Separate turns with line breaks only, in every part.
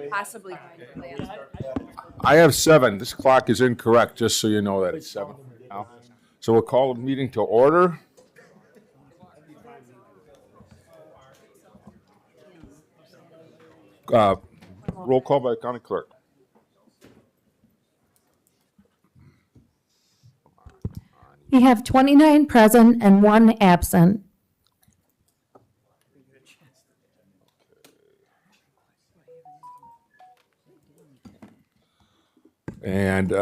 possibly find a plan.
I have 7. This clock is incorrect, just so you know that it's 7 now. So we'll call the meeting to order. Roll call by county clerk.
We have 29 present and 1 absent.
And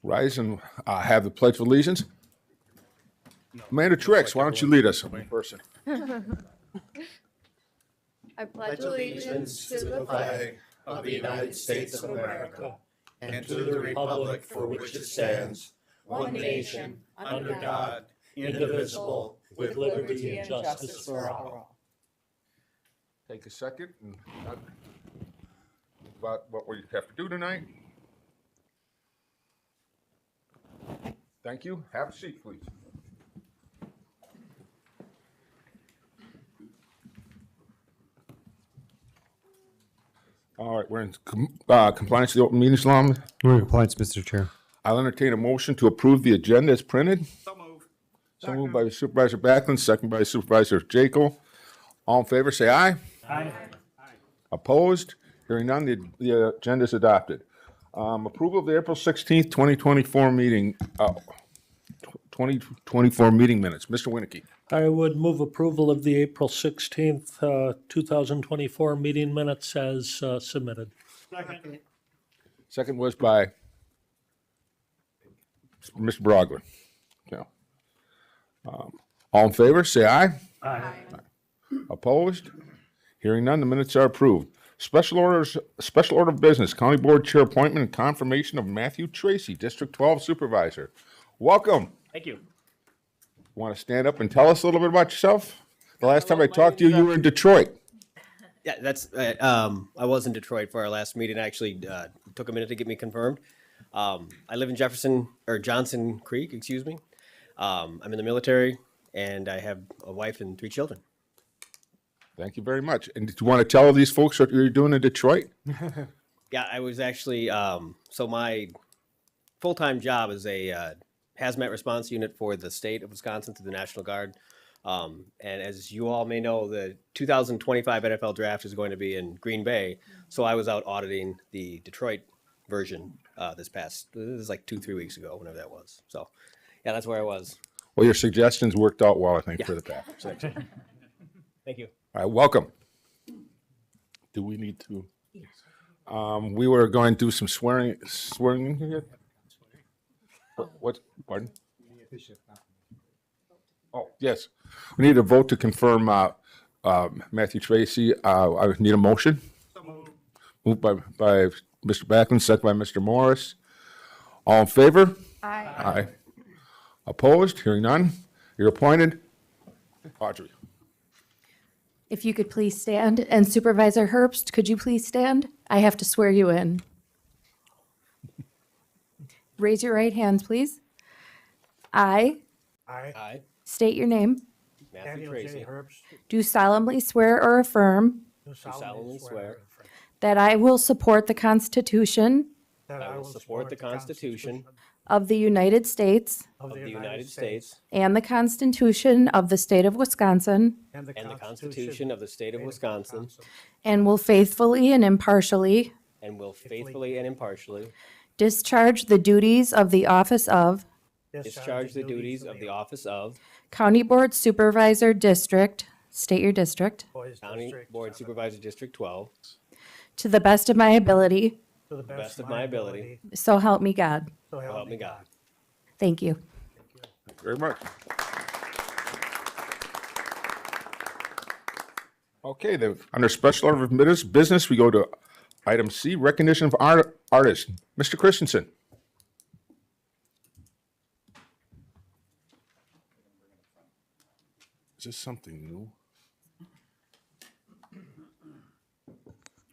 rise and have the Pledge of Allegiance. Amanda Trix, why don't you lead us in person?
I pledge allegiance to the flag
of the United States of America and to the republic for which it stands, one nation, under God, indivisible, with liberty and justice for all.
Take a second and about what we have to do tonight. Thank you. Have a seat, please. All right, we're in compliance with the open meetings law.
We're in compliance, Mr. Chair.
I'll entertain a motion to approve the agenda as printed.
So moved.
So moved by Supervisor Backlund, second by Supervisor Jekyll. All in favor, say aye.
Aye.
Opposed? Hearing none, the agenda is adopted. Approval of the April 16th, 2024 meeting, 2024 meeting minutes. Mr. Winnicky.
I would move approval of the April 16th, 2024 meeting minutes as submitted.
Second was by Mr. Brogler. Yeah. All in favor, say aye.
Aye.
Opposed? Hearing none, the minutes are approved. Special order of business, County Board Chair appointment and confirmation of Matthew Tracy, District 12 Supervisor. Welcome.
Thank you.
Want to stand up and tell us a little bit about yourself? The last time I talked to you, you were in Detroit.
Yeah, that's, I was in Detroit for our last meeting. Actually, took a minute to get me confirmed. I live in Johnson Creek, excuse me. I'm in the military and I have a wife and 3 children.
Thank you very much. And did you want to tell these folks what you're doing in Detroit?
Yeah, I was actually, so my full-time job is a hazmat response unit for the state of Wisconsin through the National Guard. And as you all may know, the 2025 NFL draft is going to be in Green Bay. So I was out auditing the Detroit version this was like 2-3 weeks ago, whenever that was. So yeah, that's where I was.
Well, your suggestions worked out well, I think, for the Packers.
Thank you.
All right, welcome. Do we need to? We were going to do some swearing in here. What? Pardon? Oh, yes. We need a vote to confirm Matthew Tracy. I need a motion. Moved by Mr. Backlund, second by Mr. Morris. All in favor?
Aye.
Aye. Opposed? Hearing none. You're appointed. Audrey.
If you could please stand, and Supervisor Herbst, could you please stand? I have to swear you in. Raise your right hands, please. I
Aye.
state your name.
Matthew Tracy.
Do solemnly swear or affirm
Do solemnly swear
that I will support the Constitution
that I will support the Constitution
of the United States
of the United States
and the Constitution of the State of Wisconsin,
and the Constitution of the State of Wisconsin,
and will faithfully and impartially
and will faithfully and impartially
discharge the duties of the office of
discharge the duties of the office of
County Board Supervisor District, state your district,
County Board Supervisor District 12
to the best of my ability,
to the best of my ability,
so help me God.
so help me God.
Thank you.
Thank you very much. Okay, under special order of business, we go to item C, recognition of artists. Mr. Christensen. Is this something new?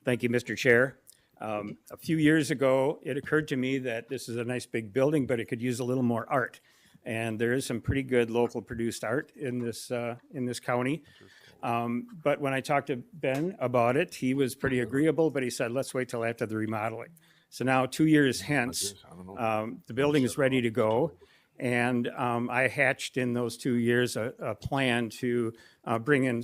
Thank you, Mr. Chair. A few years ago, it occurred to me that this is a nice big building, but it could use a little more art.
And there is some pretty good local produced art in this county. But when I talked to Ben about it, he was pretty agreeable, but he said, let's wait till after the remodeling. So now 2 years hence, the building is ready to go. And I hatched in those 2 years a plan to bring in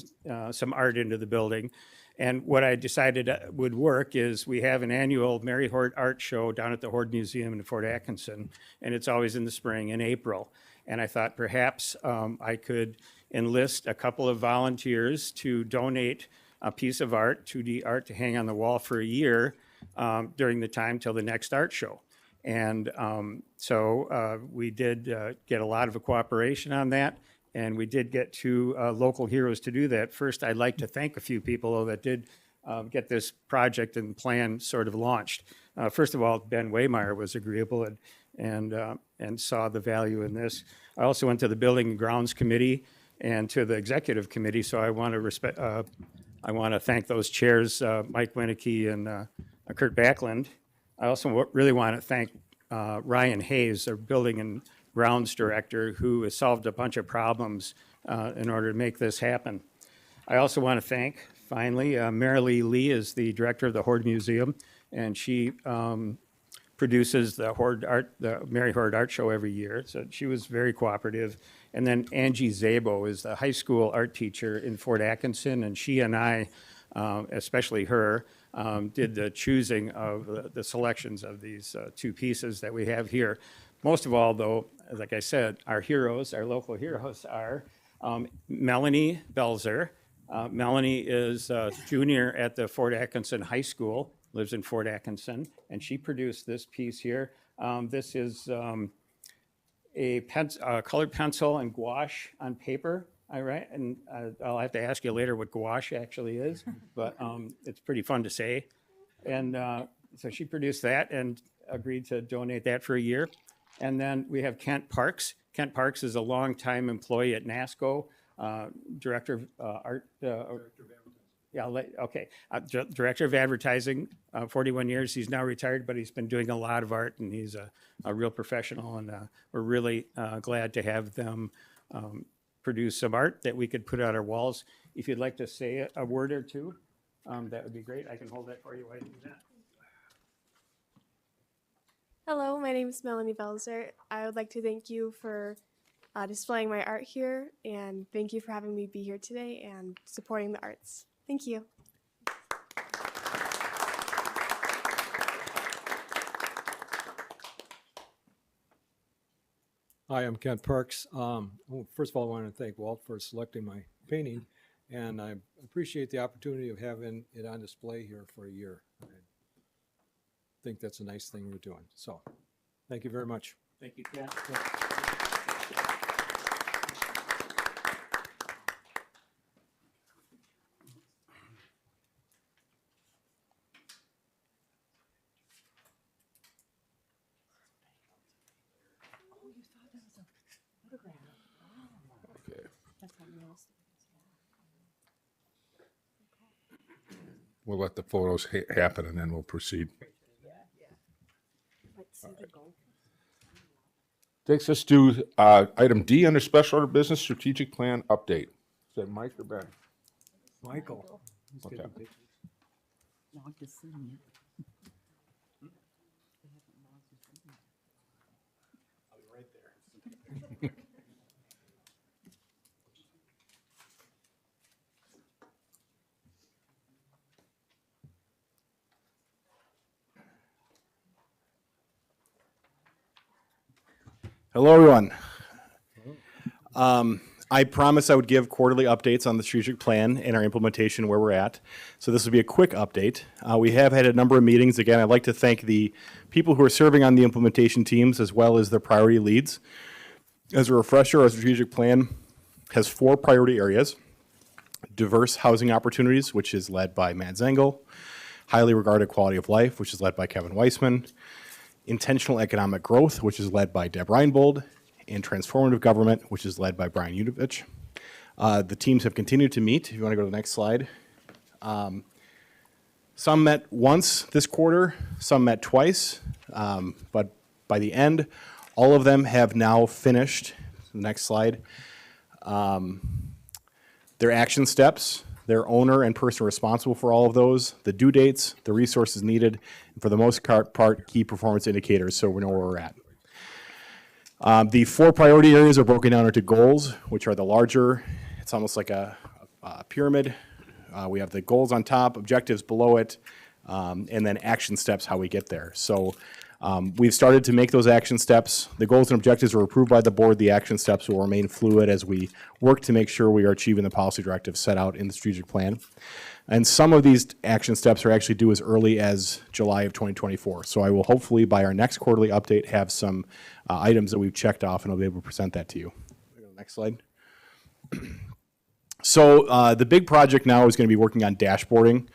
some art into the building. And what I decided would work is we have an annual Mary Hort Art Show down at the Horde Museum in Fort Atkinson, and it's always in the spring, in April. And I thought perhaps I could enlist a couple of volunteers to donate a piece of art, 2D art, to hang on the wall for a year during the time till the next art show. And so we did get a lot of cooperation on that. And we did get 2 local heroes to do that. First, I'd like to thank a few people though, that did get this project and plan sort of launched. First of all, Ben Waymeyer was agreeable and saw the value in this. I also went to the Building and Grounds Committee and to the Executive Committee, so I want to thank those chairs, Mike Winnicky and Kurt Backlund. I also really want to thank Ryan Hayes, our Building and Grounds Director, who has solved a bunch of problems in order to make this happen. I also want to thank, finally, Marilee Lee is the director of the Horde Museum, and she produces the Mary Horde Art Show every year, so she was very cooperative. And then Angie Zabo is the high school art teacher in Fort Atkinson, and she and I, especially her, did the choosing of the selections of these 2 pieces that we have here. Most of all, though, like I said, our local heroes are Melanie Belzer. Melanie is a junior at the Fort Atkinson High School, lives in Fort Atkinson, and she produced this piece here. This is a colored pencil and gouache on paper. All right, and I'll have to ask you later what gouache actually is, but it's pretty fun to say. And so she produced that and agreed to donate that for a year. And then we have Kent Parks. Kent Parks is a longtime employee at NASCO, director of art. Director of advertising, 41 years. He's now retired, but he's been doing a lot of art, and he's a real professional. And we're really glad to have them produce some art that we could put on our walls. If you'd like to say a word or two, that would be great. I can hold that for you while you do that.
Hello, my name is Melanie Belzer. I would like to thank you for displaying my art here, and thank you for having me be here today and supporting the arts. Thank you.
Hi, I'm Kent Parks. First of all, I want to thank Walt for selecting my painting, and I appreciate the opportunity of having it on display here for a year. I think that's a nice thing we're doing. So, thank you very much.
Thank you, Kent.
Okay. We'll let the photos happen and then we'll proceed. Takes us to item D under special order business strategic plan update. Is that Mike or Ben?
Michael. He's
Okay.
getting pictures.
Hello, everyone. I promised I would give quarterly updates on the strategic plan and our implementation, where we're at. So this will be a quick update. We have had a number of meetings. Again, I'd like to thank the people who are serving on the implementation teams as well as the priority leads. As a refresher, our strategic plan has 4 priority areas: diverse housing opportunities, which is led by Matt Zengel; highly regarded quality of life, which is led by Kevin Weissman; intentional economic growth, which is led by Deb Reinbold; and transformative government, which is led by Brian Udovich. The teams have continued to meet. If you want to go to the next slide. Some met once this quarter, some met twice, but by the end, All of them have now finished, next slide, their action steps, their owner and person responsible for all of those, the due dates, the resources needed, and for the most part, key performance indicators, so we know where we're at. The 4 priority areas are broken down into goals, which are the larger, it's almost like a pyramid. We have the goals on top, objectives below it, and then action steps, how we get there. So we've started to make those action steps. The goals and objectives were approved by the board. The action steps will remain fluid as we work to make sure we are achieving the policy directives set out in the strategic plan. And some of these action steps are actually due as early as July of 2024. So I will hopefully, by our next quarterly update, have some items that we've checked off, and I'll be able to present that to you. Next slide. So the big project now is going to be working on dashboarding.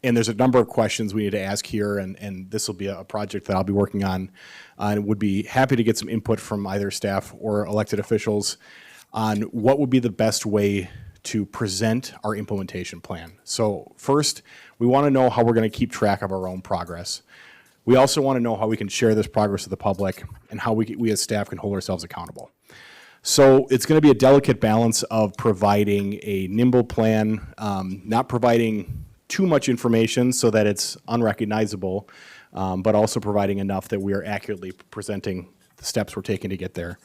And there's a number of questions we need to ask here, and this will be a project that I'll be working on, and would be happy to get some input from either staff or elected officials on what would be the best way to present our implementation plan. So first, we want to know how we're going to keep track of our own progress. We also want to know how we can share this progress with the public and how we as staff can hold ourselves accountable. So it's going to be a delicate balance of providing a nimble plan, not providing too much information so that it's unrecognizable, but also providing enough that we are accurately presenting the steps we're taking to get there.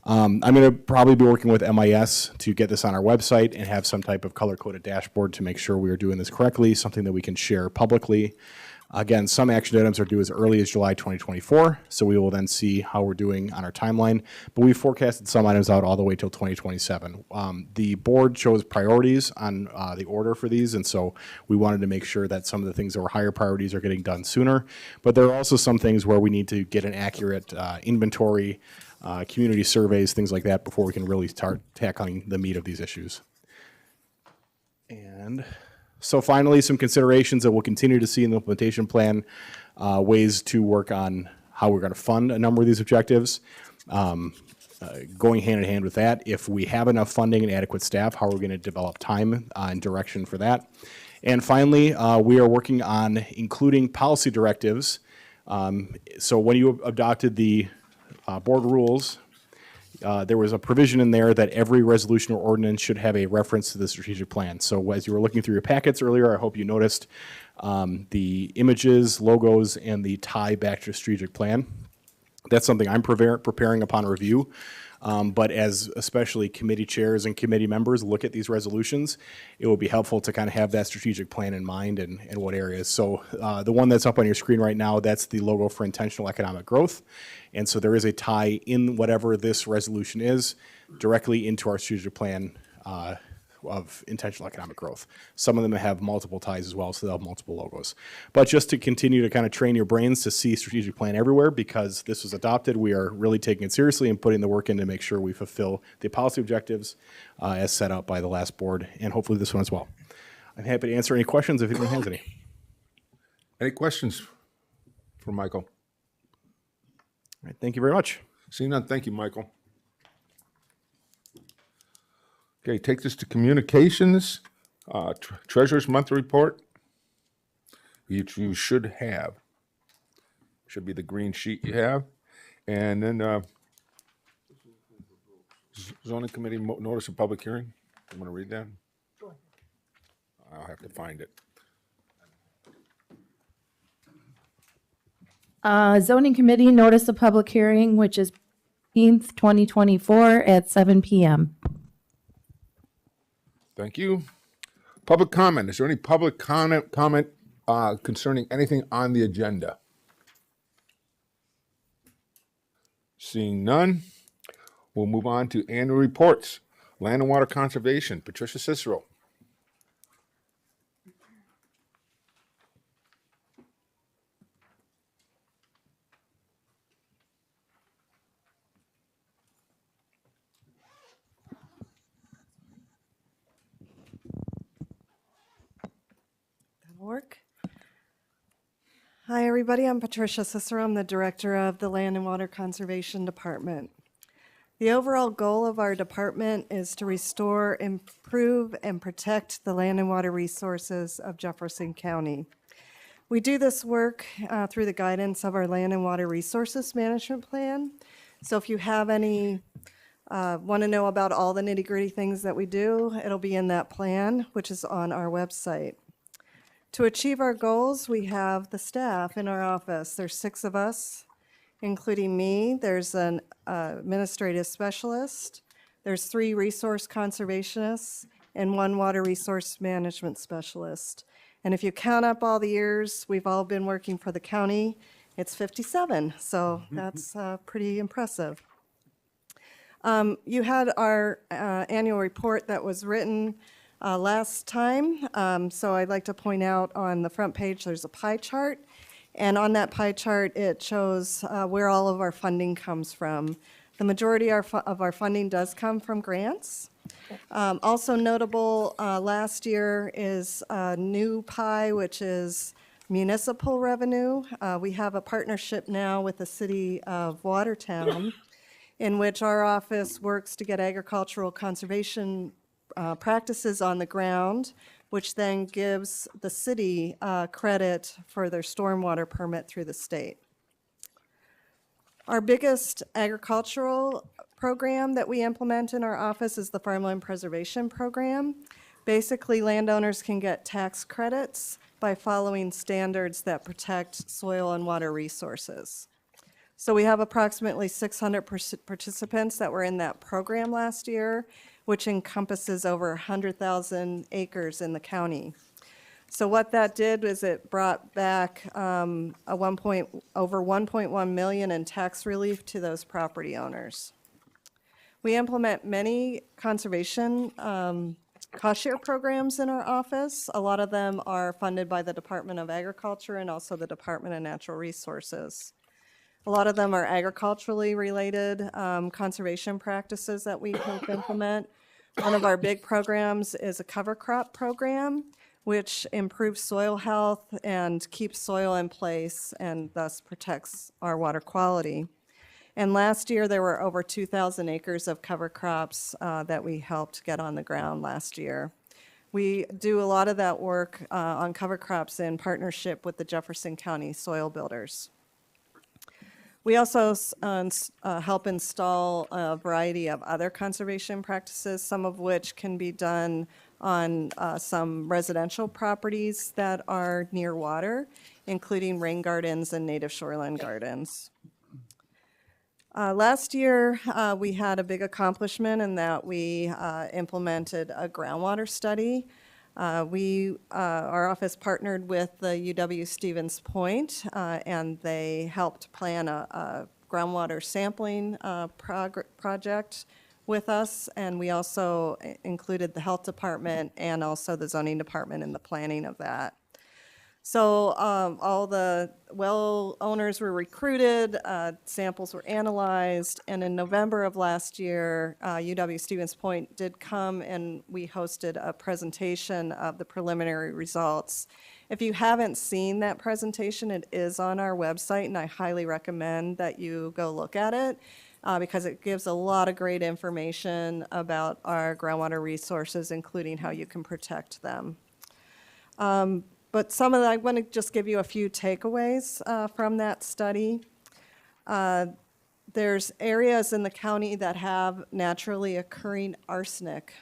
I'm going to probably be working with MIS to get this on our website and have some type of color-coded dashboard to make sure we are doing this correctly, something that we can share publicly. Again, some action items are due as early as July 2024, so we will then see how we're doing on our timeline. But we forecasted some items out all the way till 2027. The board chose priorities on the order for these, and so we wanted to make sure that some of the things that were higher priorities are getting done sooner. But there are also some things where we need to get an accurate inventory, community surveys, things like that, before we can really start tackling the meat of these issues. And so finally, some considerations that we'll continue to see in the implementation plan, ways to work on how we're going to fund a number of these objectives. Going hand in hand with that, if we have enough funding and adequate staff, how are we going to develop time and direction for that? And finally, we are working on including policy directives. So when you adopted the board rules, there was a provision in there that every resolution or ordinance should have a reference to the strategic plan. So as you were looking through your packets earlier, I hope you noticed the images, logos, and the tie back to strategic plan. That's something I'm preparing upon review. But as especially committee chairs and committee members look at these resolutions, it will be helpful to kind of have that strategic plan in mind and what areas. So the one that's up on your screen right now, that's the logo for intentional economic growth. And so there is a tie in whatever this resolution is directly into our strategic plan of intentional economic growth. Some of them have multiple ties as well, so they'll have multiple logos. But just to continue to kind of train your brains to see strategic plan everywhere, because this was adopted, we are really taking it seriously and putting the work in to make sure we fulfill the policy objectives as set out by the last board, and hopefully this one as well. I'm happy to answer any questions if anyone has any.
Any questions for Michael?
All right, thank you very much.
Seeing none, thank you, Michael. Okay, take this to communications, Treasurer's Monthly Report, which you should have. Should be the green sheet you have. And then zoning committee notice of public hearing. You want to read that? I'll have to find it.
Zoning committee notice of public hearing, which is 18th, 2024 at 7 p.m.
Thank you. Public comment. Is there any public comment concerning anything on the agenda? Seeing none, we'll move on to annual reports. Land and Water Conservation, Patricia Cicero.
Work. Hi, everybody. I'm Patricia Cicero. I'm the director of the Land and Water Conservation Department. The overall goal of our department is to restore, improve, and protect the land and water resources of Jefferson County. We do this work through the guidance of our Land and Water Resources Management Plan. So if you have any, want to know about all the nitty-gritty things that we do, it'll be in that plan, which is on our website. To achieve our goals, we have the staff in our office. There's 6 of us, including me. There's an administrative specialist. There's 3 resource conservationists and 1 water resource management specialist. And if you count up all the years we've all been working for the county, it's 57. So that's pretty impressive. You had our annual report that was written last time. So I'd like to point out on the front page, there's a pie chart. And on that pie chart, it shows where all of our funding comes from. The majority of our funding does come from grants. Also notable last year is a new pie, which is municipal revenue. We have a partnership now with the city of Watertown, in which our office works to get agricultural conservation practices on the ground, which then gives the city credit for their stormwater permit through the state. Our biggest agricultural program that we implement in our office is the Farmland Preservation Program. Basically, landowners can get tax credits by following standards that protect soil and water resources. So we have approximately 600 participants that were in that program last year, which encompasses over 100,000 acres in the county. So what that did was it brought back over 1.1 million in tax relief to those property owners. We implement many conservation cost share programs in our office. A lot of them are funded by the Department of Agriculture and also the Department of Natural Resources. A lot of them are agriculturally related conservation practices that we help implement. One of our big programs is a cover crop program, which improves soil health and keeps soil in place and thus protects our water quality. And last year, there were over 2,000 acres of cover crops that we helped get on the ground last year. We do a lot of that work on cover crops in partnership with the Jefferson County Soil Builders. We also help install a variety of other conservation practices, some of which can be done on some residential properties that are near water, including rain gardens and native shoreline gardens. Last year, we had a big accomplishment in that we implemented a groundwater study. Our office partnered with the UW Stevens Point, and they helped plan a groundwater sampling project with us, and we also included the health department and also the zoning department in the planning of that. So all the well owners were recruited, samples were analyzed, and in November of last year, UW Stevens Point did come and we hosted a presentation of the preliminary results. If you haven't seen that presentation, it is on our website, and I highly recommend that you go look at it because it gives a lot of great information about our groundwater resources, including how you can protect them. But I want to just give you a few takeaways from that study. There's areas in the county that have naturally occurring arsenic.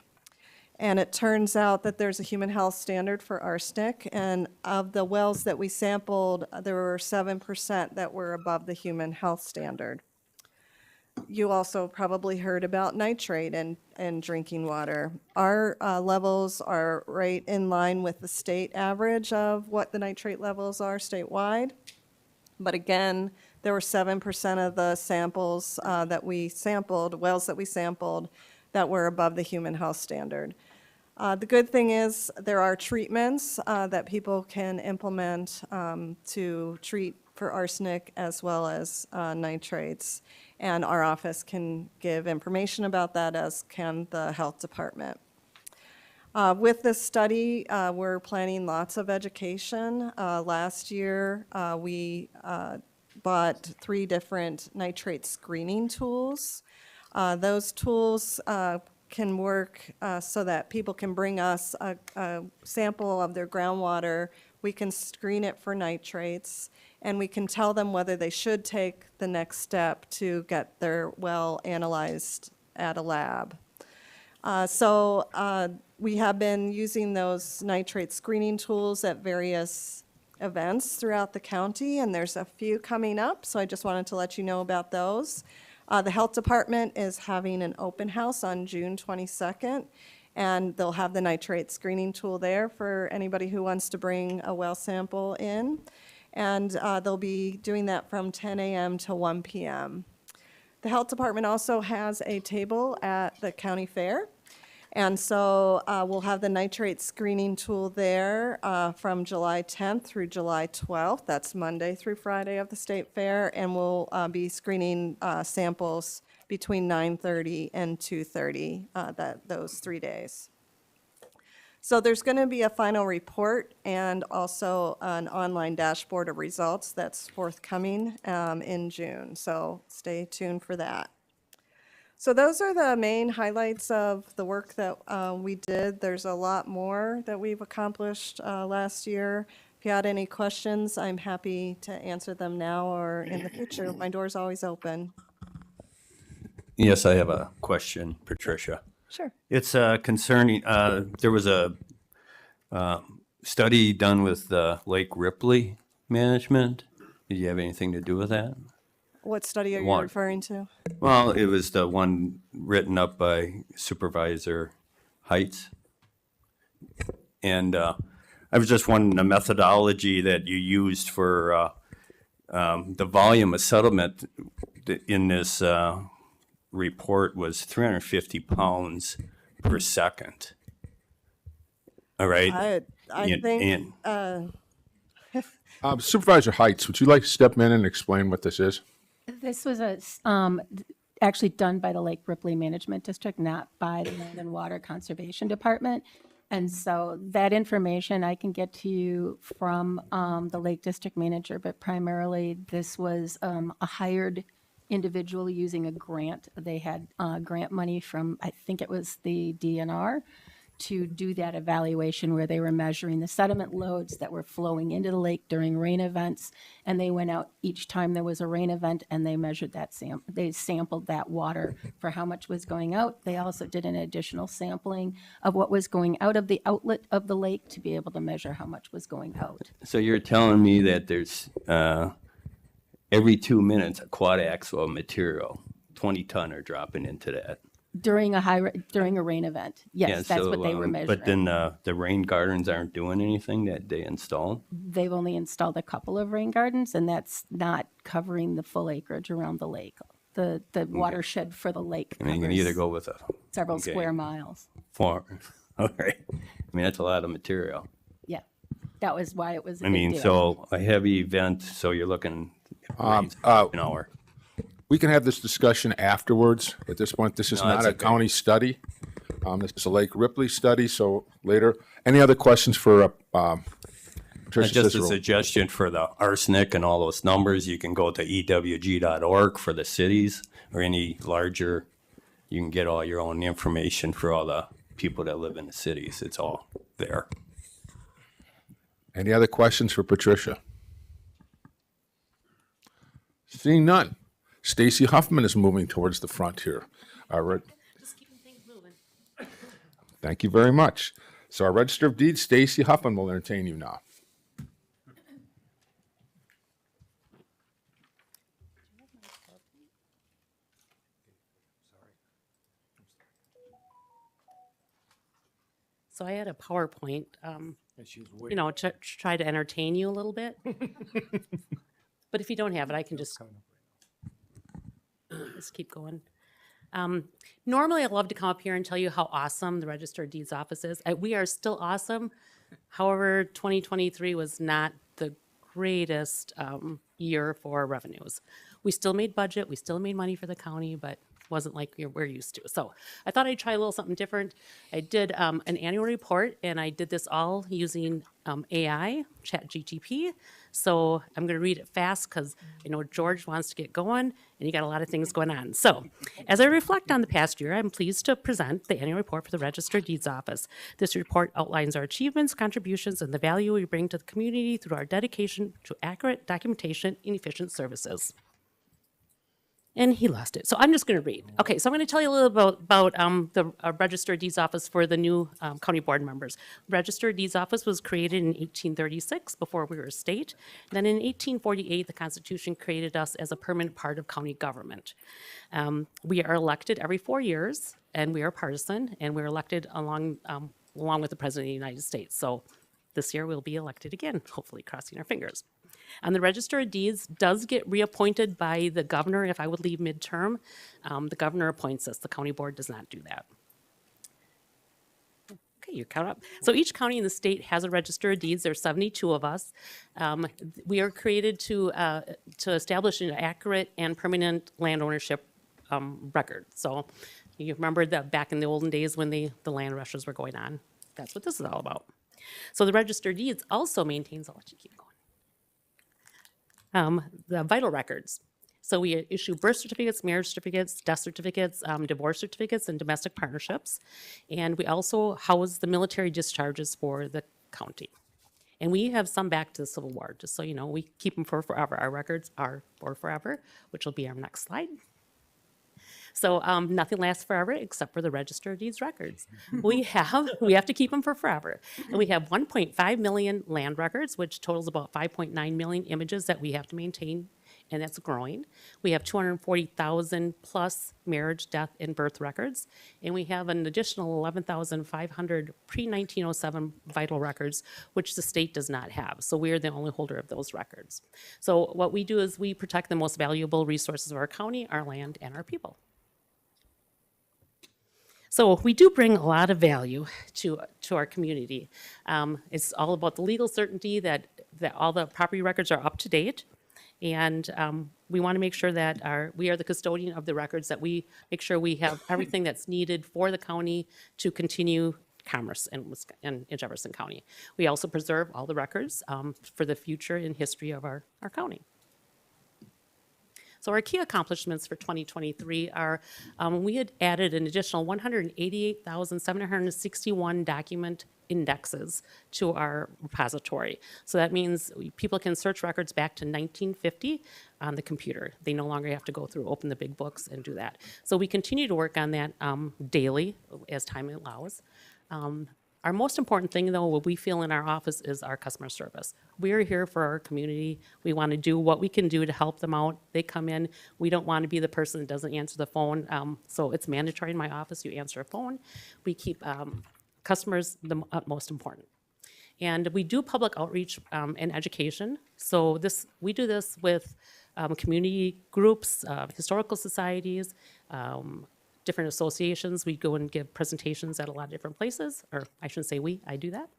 And it turns out that there's a human health standard for arsenic. And of the wells that we sampled, there were 7% that were above the human health standard. You also probably heard about nitrate in drinking water. Our levels are right in line with the state average of what the nitrate levels are statewide. But again, there were 7% of the samples that we sampled, wells that we sampled, that were above the human health standard. The good thing is there are treatments that people can implement to treat for arsenic as well as nitrates. And our office can give information about that, as can the health department. With this study, we're planning lots of education. Last year, we bought 3 different nitrate screening tools. Those tools can work so that people can bring us a sample of their groundwater we can screen it for nitrates, and we can tell them whether they should take the next step to get their well analyzed at a lab. We have been using those nitrate screening tools at various events throughout the county, and there's a few coming up, so I just wanted to let you know about those. The health department is having an open house on June 22nd, and they'll have the nitrate screening tool there for anybody who wants to bring a well sample in. And they'll be doing that from 10 a.m. to 1 p.m. The health department also has a table at the county fair. And so we'll have the nitrate screening tool there from July 10th through July 12th. That's Monday through Friday of the state fair. And we'll be screening samples between 9:30 and 2:30 those 3 days. So there's going to be a final report and also an online dashboard of results that's forthcoming in June. So stay tuned for that. So those are the main highlights of the work that we did. There's a lot more that we've accomplished last year. If you had any questions, I'm happy to answer them now or in the future. My door's always open.
Yes, I have a question, Patricia.
Sure.
It's concerning, there was a study done with Lake Ripley management. Did you have anything to do with that?
What study are you
One.
referring to?
Well, it was the one written up by Supervisor Heights. And I was just wondering the methodology that you used for the volume of settlement in this report was 350 pounds per second. All right?
I
And-
think,
Supervisor Heights, would you like to step in and explain what this is?
This was actually done by the Lake Ripley Management District, not by the Land and Water Conservation Department. And so that information I can get to you from the Lake District Manager, but primarily this was a hired individual using a grant. They had grant money from, I think it was the DNR, to do that evaluation where they were measuring the sediment loads that were flowing into the lake during rain events. And they went out each time there was a rain event and they measured that they sampled that water for how much was going out. They also did an additional sampling of what was going out of the outlet of the lake to be able to measure how much was going out.
So you're telling me that there's every 2 minutes a quad axle material, 20-ton are dropping into that.
During a rain event. Yes,
Yeah,
that's
so,
what they were measuring.
But then the rain gardens aren't doing anything that they installed?
They've only installed a couple of rain gardens, and that's not covering the full acreage around the lake. The watershed for the lake
I mean, you can either
covers
go with
several
okay.
square miles.
All right. I mean, that's a lot of material.
Yeah, that was why it was a
I
big
mean,
deal.
so a heavy event, so you're looking an hour.
We can have this discussion afterwards. At this point, this is
No,
not
that's
a
okay.
county study. This is a Lake Ripley study, so later. Any other questions for Patricia
Just a
Cicero?
suggestion for the arsenic and all those numbers, you can go to ewg.org for the cities or any larger, you can get all your own information for all the people that live in the cities. It's all there.
Any other questions for Patricia? Seeing none. Stacy Huffman is moving towards the front here.
Just keeping things moving.
Thank you very much. So our Register of Deeds, Stacy Huffman will entertain you now.
So I had a PowerPoint, to try to entertain you a little bit. But if you don't have it, I can just keep going. Normally, I'd love to come up here and tell you how awesome the Register of Deeds office is. We are still awesome. However, 2023 was not the greatest year for revenues. We still made budget, we still made money for the county, but wasn't like we're used to. So I thought I'd try a little something different. I did an annual report, and I did this all using AI, ChatGTP. So I'm going to read it fast because I know George wants to get going, and you got a lot of things going on. So as I reflect on the past year, I'm pleased to present the annual report for the Register of Deeds Office. This report outlines our achievements, contributions, and the value we bring to the community through our dedication to accurate documentation and efficient services. And he lost it. So I'm just going to read. Okay, so I'm going to tell you a little about the Register of Deeds Office for the new county board members. Register of Deeds Office was created in 1836 before we were a state. Then in 1848, the Constitution created us as a permanent part of county government. We are elected every 4 years, and we are partisan, and we're elected along with the President of the United States. So this year we'll be elected again, hopefully crossing our fingers. And the Register of Deeds does get reappointed by the governor if I would leave midterm. The governor appoints us. The county board does not do that. Okay, you're caught up. So each county in the state has a Register of Deeds. There's 72 of us. We are created to establish an accurate and permanent land ownership record. So you remember that back in the olden days when the land rushes were going on. That's what this is all about. So the Register of Deeds also maintains, I'll let you keep going. The vital records. So we issue birth certificates, marriage certificates, death certificates, divorce certificates, and domestic partnerships. And we also house the military discharges for the county. And we have some back to the Civil War, just so you know. We keep them for forever. Our records are for forever, which will be our next slide. So nothing lasts forever except for the Register of Deeds records. We have to keep them for forever. And we have 1.5 million land records, which totals about 5.9 million images that we have to maintain, and that's growing. We have 240,000 plus marriage, death, and birth records. And we have an additional 11,500 pre-1907 vital records, which the state does not have. So we are the only holder of those records. So what we do is we protect the most valuable resources of our county, our land, and our people. So we do bring a lot of value to our community. It's all about the legal certainty that all the property records are up to date. And we want to make sure that we are the custodian of the records, that we make sure we have everything that's needed for the county to continue commerce in Jefferson County. We also preserve all the records for the future and history of our county. So our key accomplishments for 2023 are we had added an additional 188,761 document indexes to our repository. So that means people can search records back to 1950 on the computer. They no longer have to go through, open the big books and do that. So we continue to work on that daily as time allows. Our most important thing, though, what we feel in our office is our customer service. We are here for our community. We want to do what we can do to help them out. They come in. We don't want to be the person that doesn't answer the phone. So it's mandatory in my office, you answer a phone. We keep customers the utmost important. And we do public outreach and education. So we do this with community groups, historical societies, different associations. We go and give presentations at a lot of different places, or I shouldn't say we, I do that.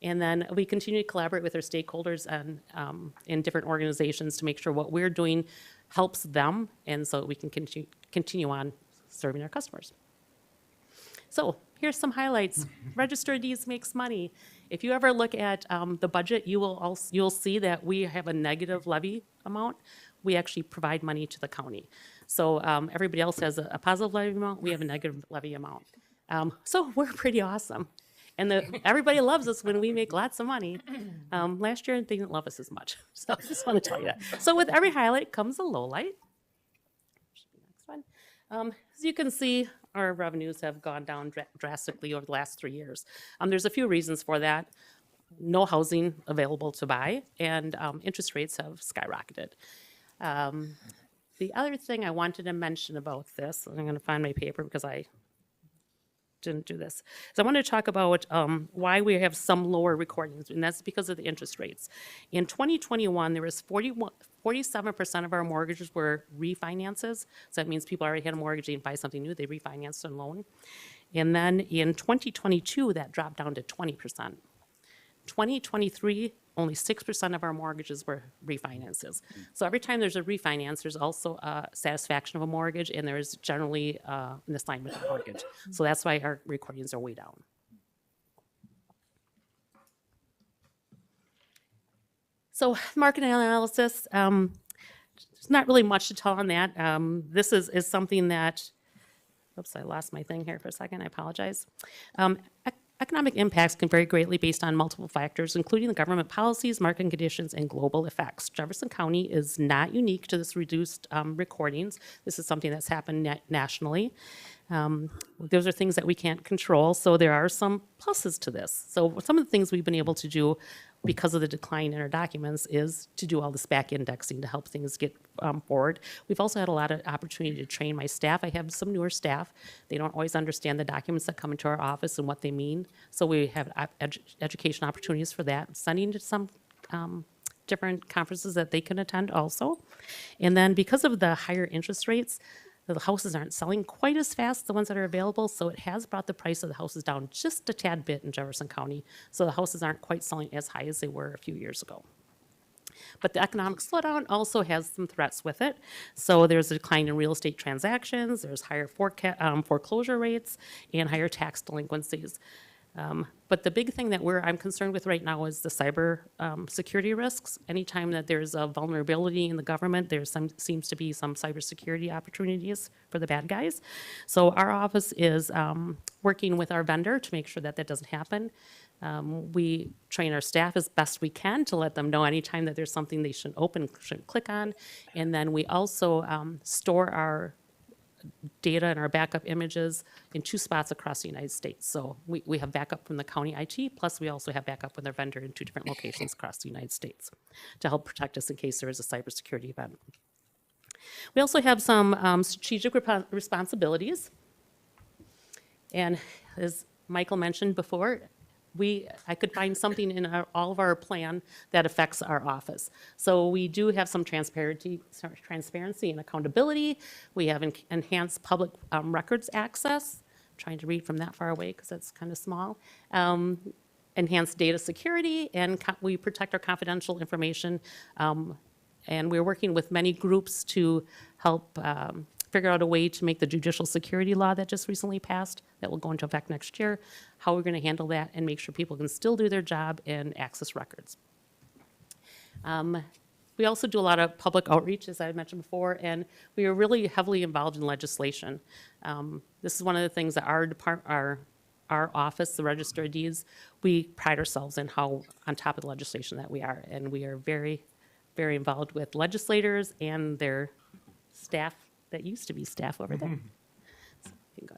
And then we continue to collaborate with our stakeholders and in different organizations to make sure what we're doing helps them, and so we can continue on serving our customers. So here's some highlights. Register of Deeds makes money. If you ever look at the budget, you'll see that we have a negative levy amount. We actually provide money to the county. So everybody else has a positive levy amount. We have a negative levy amount. So we're pretty awesome. And everybody loves us when we make lots of money. Last year, they didn't love us as much. So I just want to tell you that. So with every highlight comes a low light. Next one. As you can see, our revenues have gone down drastically over the last 3 years. There's a few reasons for that. No housing available to buy, and interest rates have skyrocketed. The other thing I wanted to mention about this, and I'm going to find my paper because I didn't do this, is I want to talk about why we have some lower recordings, and that's because of the interest rates. In 2021, there was 47% of our mortgages were refinances. So that means people already had a mortgage, they didn't buy something new, they refinanced a loan. And then in 2022, that dropped down to 20%. 2023, only 6% of our mortgages were refinances. So every time there's a refinance, there's also a satisfaction of a mortgage, and there's generally an assignment of mortgage. So that's why our recordings are way down. So market analysis, there's not really much to tell on that. This is something that, oops, I lost my thing here for a second, I apologize. Economic impacts can vary greatly based on multiple factors, including the government policies, market conditions, and global effects. Jefferson County is not unique to this reduced recordings. This is something that's happened nationally. Those are things that we can't control, so there are some pluses to this. So some of the things we've been able to do because of the decline in our documents is to do all this back indexing to help things get forward. We've also had a lot of opportunity to train my staff. I have some newer staff. They don't always understand the documents that come into our office and what they mean. So we have education opportunities for that, sending to some different conferences that they can attend also. And then because of the higher interest rates, the houses aren't selling quite as fast, the ones that are available, so it has brought the price of the houses down just a tad bit in Jefferson County. So the houses aren't quite selling as high as they were a few years ago. But the economic slowdown also has some threats with it. So there's a decline in real estate transactions, there's higher foreclosure rates, and higher tax delinquencies. But the big thing that I'm concerned with right now is the cyber security risks. Anytime that there's a vulnerability in the government, there seems to be some cybersecurity opportunities for the bad guys. So our office is working with our vendor to make sure that that doesn't happen. We train our staff as best we can to let them know anytime that there's something they shouldn't click on. And then we also store our data and our backup images in 2 spots across the United States. So we have backup from the county IT, plus we also have backup with our vendor in 2 different locations across the United States to help protect us in case there is a cybersecurity event. We also have some strategic responsibilities. And as Michael mentioned before, I could find something in all of our plan that affects our office. So we do have some transparency and accountability. We have enhanced public records access. I'm trying to read from that far away because that's kind of small. Enhanced data security, and we protect our confidential information. And we're working with many groups to help figure out a way to make the judicial security law that just recently passed, that will go into effect next year, how we're going to handle that and make sure people can still do their job and access records. We also do a lot of public outreach, as I mentioned before, and we are really heavily involved in legislation. This is one of the things that our office, the Register of Deeds, we pride ourselves in how on top of the legislation that we are, and we are very, very involved with legislators and their staff that used to be staff over there. So you can go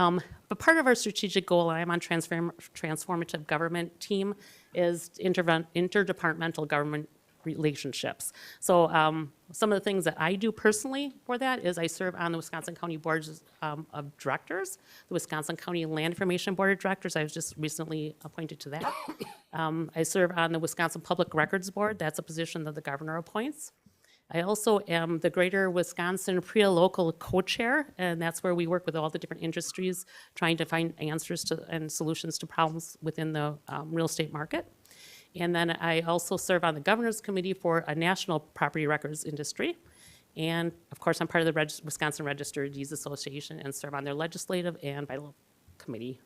ahead. But part of our strategic goal, I'm on transformative government team, is interdepartmental government relationships. So some of the things that I do personally for that is I serve on the Wisconsin County Boards of Directors, the Wisconsin County Land Information Board of Directors. I was just recently appointed to that. I serve on the Wisconsin Public Records Board. That's a position that the governor appoints. I also am the Greater Wisconsin PREA Local Co-Chair, and that's where we work with all the different industries trying to find answers to and solutions to problems within the real estate market. And then I also serve on the Governor's Committee for a national property records industry. And of course, I'm part of the Wisconsin Register of Deeds Association and serve on their legislative and vital committee.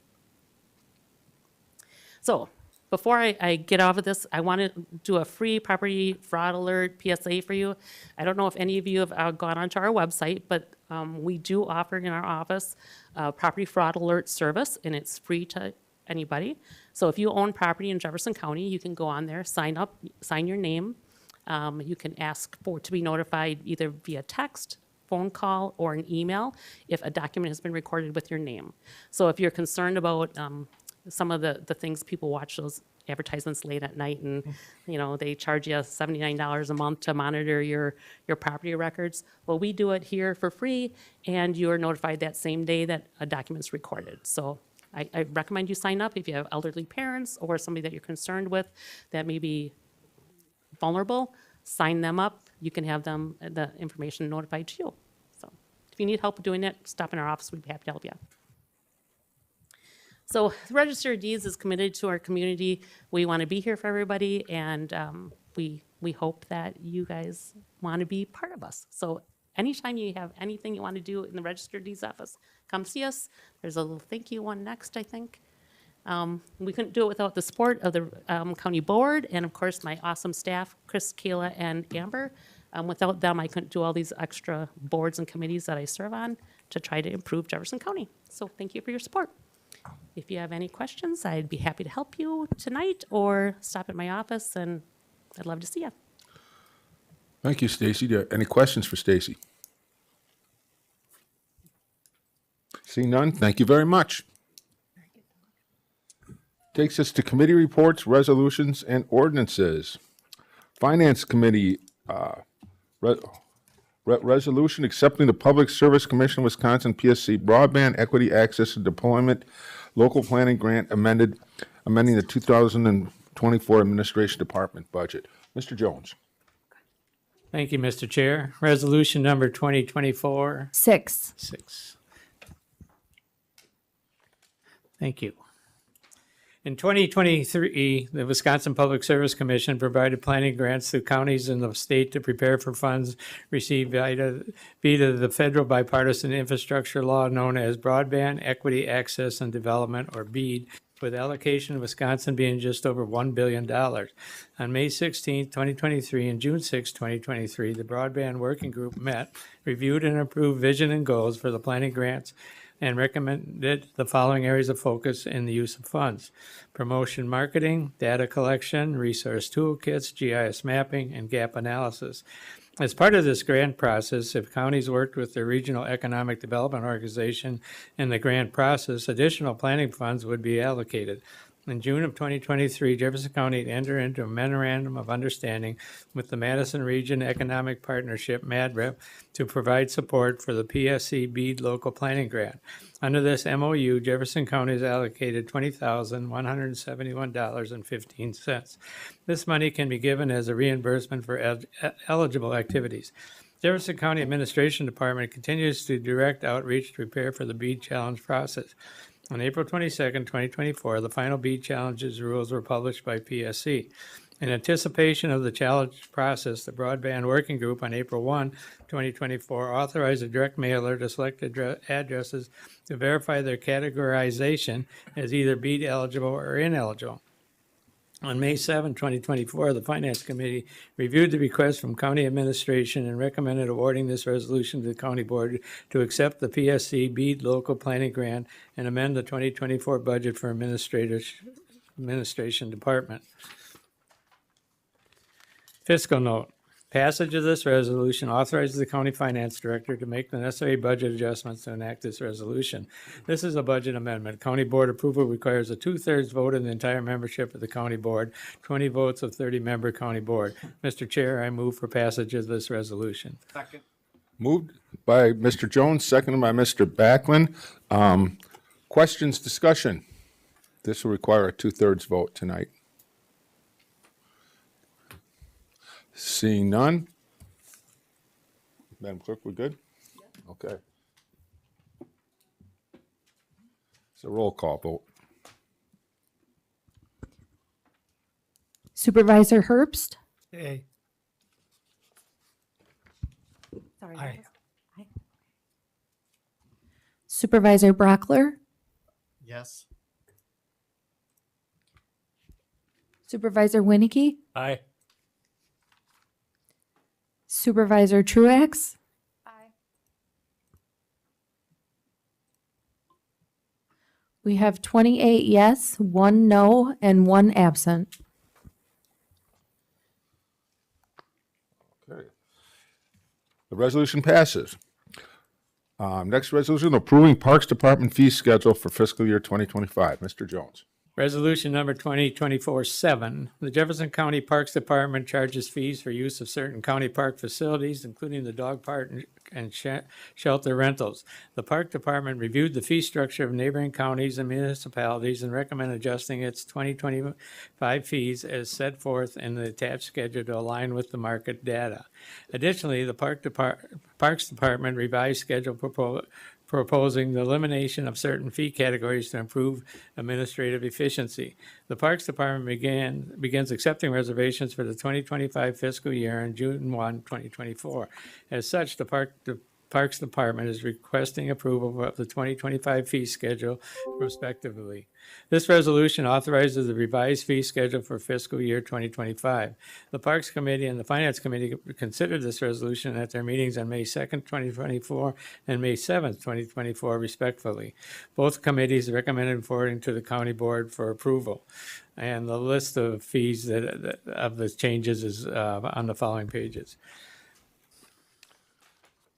So before I get off of this, I want to do a free property fraud alert PSA for you. I don't know if any of you have gone onto our website, but we do offer in our office a property fraud alert service, and it's free to anybody. So if you own property in Jefferson County, you can go on there, sign up, sign your name. You can ask to be notified either via text, phone call, or an email if a document has been recorded with your name. So if you're concerned about some of the things people watch those advertisements late at night, and they charge you $79 a month to monitor your property records. Well, we do it here for free, and you are notified that same day that a document's recorded. So I recommend you sign up if you have elderly parents or somebody that you're concerned with that may be vulnerable. Sign them up. You can have them the information notified to you. So if you need help doing it, stop in our office. We'd be happy to help you. So the Register of Deeds is committed to our community. We want to be here for everybody, and we hope that you guys want to be part of us. So anytime you have anything you want to do in the Register of Deeds office, come see us. There's a little thank you one next, I think. We couldn't do it without the support of the county board and, of course, my awesome staff, Chris, Kayla, and Amber. Without them, I couldn't do all these extra boards and committees that I serve on to try to improve Jefferson County. So thank you for your support. If you have any questions, I'd be happy to help you tonight or stop at my office, and I'd love to see you.
Thank you, Stacy. Do you have any questions for Stacy? See none, thank you very much. Takes us to committee reports, resolutions, and ordinances. Finance Committee, resolution accepting the Public Service Commission of Wisconsin PSC Broadband Equity Access and Deployment Local Planning Grant amending the 2024 Administration Department budget. Mr. Jones.
Thank you, Mr. Chair. Resolution number 2024.
6.
Thank you. In 2023, the Wisconsin Public Service Commission provided planning grants to counties in the state to prepare for funds received via the federal bipartisan infrastructure law known as Broadband Equity Access and Development, or BEAD, with allocation of Wisconsin being just over $1 billion. On May 16, 2023 and June 6, 2023, the Broadband Working Group met, reviewed and approved vision and goals for the planning grants, and recommended the following areas of focus in the use of funds: promotion marketing, data collection, resource toolkits, GIS mapping, and gap analysis. As part of this grant process, if counties worked with the Regional Economic Development Organization in the grant process, additional planning funds would be allocated. In June of 2023, Jefferson County entered into a memorandum of understanding with the Madison Region Economic Partnership, MADREP, to provide support for the PSC BEAD Local Planning Grant. Under this MOU, Jefferson County is allocated $20,171.15. This money can be given as a reimbursement for eligible activities. Jefferson County Administration Department continues to direct outreach to prepare for the BEAD Challenge process. On April 22nd, 2024, the final BEAD Challenges rules were published by PSC. In anticipation of the challenge process, the Broadband Working Group on April 1, 2024, authorized a direct mailer to select addresses to verify their categorization as either BEAD eligible or ineligible. On May 7, 2024, the Finance Committee reviewed the request from County Administration and recommended awarding this resolution to the County Board to accept the PSC BEAD Local Planning Grant and amend the 2024 budget for Administration Department. Fiscal note. Passage of this resolution authorizes the county finance director to make the necessary budget adjustments to enact this resolution. This is a budget amendment. County board approval requires a 2/3 vote of the entire membership of the county board, 20 votes of 30-member county board. Mr. Chair, I move for passage of this resolution.
Second.
Moved by Mr. Jones, seconded by Mr. Backlund. Questions, discussion? This will require a 2/3 vote tonight. Seeing none. Madam Clerk, we're good? Okay. It's a roll call vote.
Supervisor Herbst?
Aye.
Sorry.
Aye.
Aye. Supervisor Brockler?
Yes.
Supervisor Winnicke?
Aye.
Supervisor Truax?
Aye.
We have 28 yes, 1 no, and 1 absent.
Okay. The resolution passes. Next resolution, approving Parks Department fee schedule for fiscal year 2025. Mr. Jones.
Resolution number 2024-7. The Jefferson County Parks Department charges fees for use of certain county park facilities, including the dog park and shelter rentals. The Park Department reviewed the fee structure of neighboring counties and municipalities and recommended adjusting its 2025 fees as set forth in the attached schedule to align with the market data. Additionally, the Parks Department revised schedule proposing the elimination of certain fee categories to improve administrative efficiency. The Parks Department begins accepting reservations for the 2025 fiscal year on June 1, 2024. As such, the Parks Department is requesting approval of the 2025 fee schedule prospectively. This resolution authorizes the revised fee schedule for fiscal year 2025. The Parks Committee and the Finance Committee considered this resolution at their meetings on May 2nd, 2024 and May 7th, 2024 respectively. Both committees recommended forwarding to the County Board for approval. And the list of fees of the changes is on the following pages.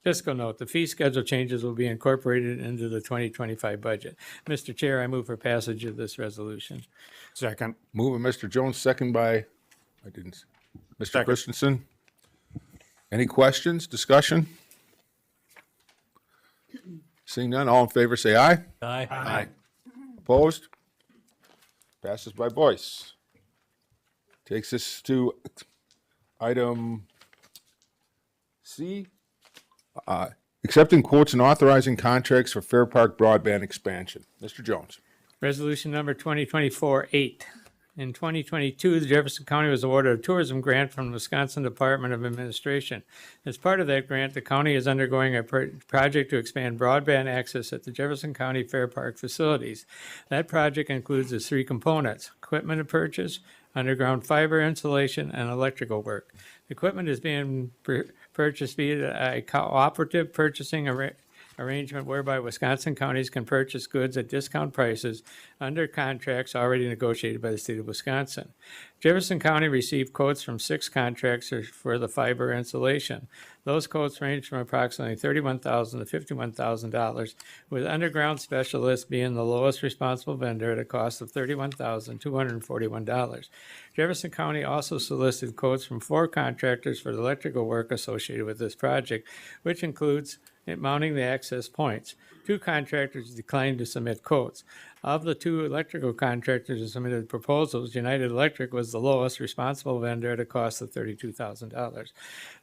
Fiscal note, the fee schedule changes will be incorporated into the 2025 budget. Mr. Chair, I move for passage of this resolution.
Second.
Moving Mr. Jones, second by, Mr. Christensen. Any questions, discussion? Seeing none, all in favor say aye.
Aye.
Opposed? Passes by voice. Takes us to item C. Accepting quotes and authorizing contracts for Fair Park broadband expansion. Mr. Jones.
Resolution number 2024-8. In 2022, the Jefferson County was awarded a tourism grant from the Wisconsin Department of Administration. As part of that grant, the county is undergoing a project to expand broadband access at the Jefferson County Fair Park facilities. That project includes its three components: equipment purchase, underground fiber installation, and electrical work. The equipment is being purchased via a cooperative purchasing arrangement whereby Wisconsin counties can purchase goods at discount prices under contracts already negotiated by the state of Wisconsin. Jefferson County received quotes from 6 contractors for the fiber installation. Those quotes range from approximately $31,000 to $51,000, with Underground Specialist being the lowest responsible vendor at a cost of $31,241. Jefferson County also solicited quotes from 4 contractors for the electrical work associated with this project, which includes mounting the access points. 2 contractors declined to submit quotes. Of the 2 electrical contractors who submitted proposals, United Electric was the lowest responsible vendor at a cost of $32,000.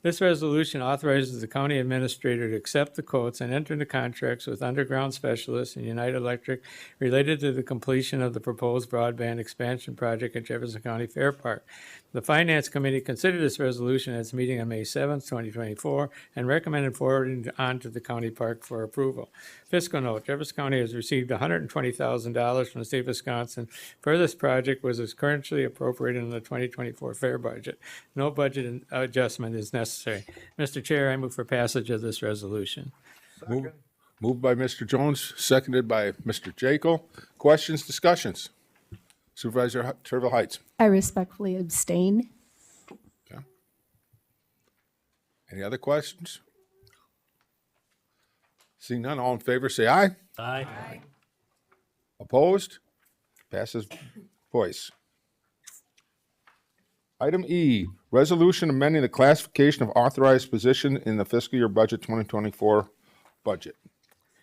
This resolution authorizes the county administrator to accept the quotes and enter into contracts with Underground Specialists and United Electric related to the completion of the proposed broadband expansion project at Jefferson County Fair Park. The Finance Committee considered this resolution at its meeting on May 7th, 2024, and recommended forwarding on to the county park for approval. Fiscal note, Jefferson County has received $120,000 from the state of Wisconsin for this project, which is currently appropriated in the 2024 fair budget. No budget adjustment is necessary. Mr. Chair, I move for passage of this resolution.
Moved by Mr. Jones, seconded by Mr. Jekyll. Questions, discussions? Supervisor Turville Heights.
I respectfully abstain.
Okay. Any other questions? Seeing none, all in favor say aye.
Aye.
Opposed? Passes voice. Item E, resolution amending the classification of authorized position in the fiscal year budget 2024 budget.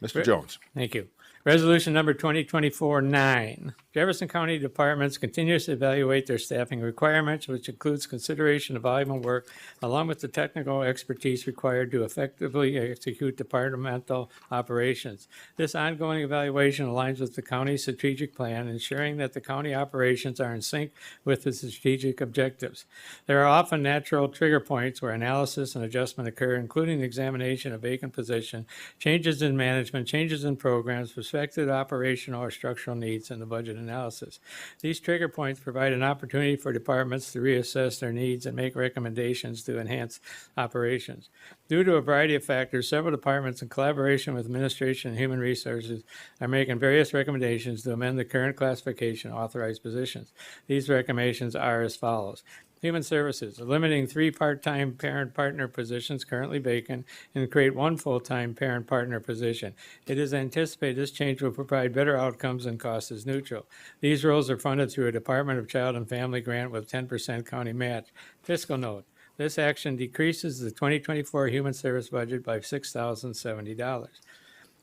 Mr. Jones.
Thank you. Resolution number 2024-9. Jefferson County departments continuously evaluate their staffing requirements, which includes consideration of volume of work, along with the technical expertise required to effectively execute departmental operations. This ongoing evaluation aligns with the county's strategic plan, ensuring that the county operations are in sync with the strategic objectives. There are often natural trigger points where analysis and adjustment occur, including the examination of vacant position, changes in management, changes in programs, prospective operational or structural needs, and the budget analysis. These trigger points provide an opportunity for departments to reassess their needs and make recommendations to enhance operations. Due to a variety of factors, several departments, in collaboration with administration and human resources, are making various recommendations to amend the current classification of authorized positions. These recommendations are as follows. Human Services, eliminating 3 part-time parent-partner positions currently vacant and create 1 full-time parent-partner position. It is anticipated this change will provide better outcomes and cost is neutral. These roles are funded through a Department of Child and Family grant with 10% county match. Fiscal note, this action decreases the 2024 Human Service budget by $6,070.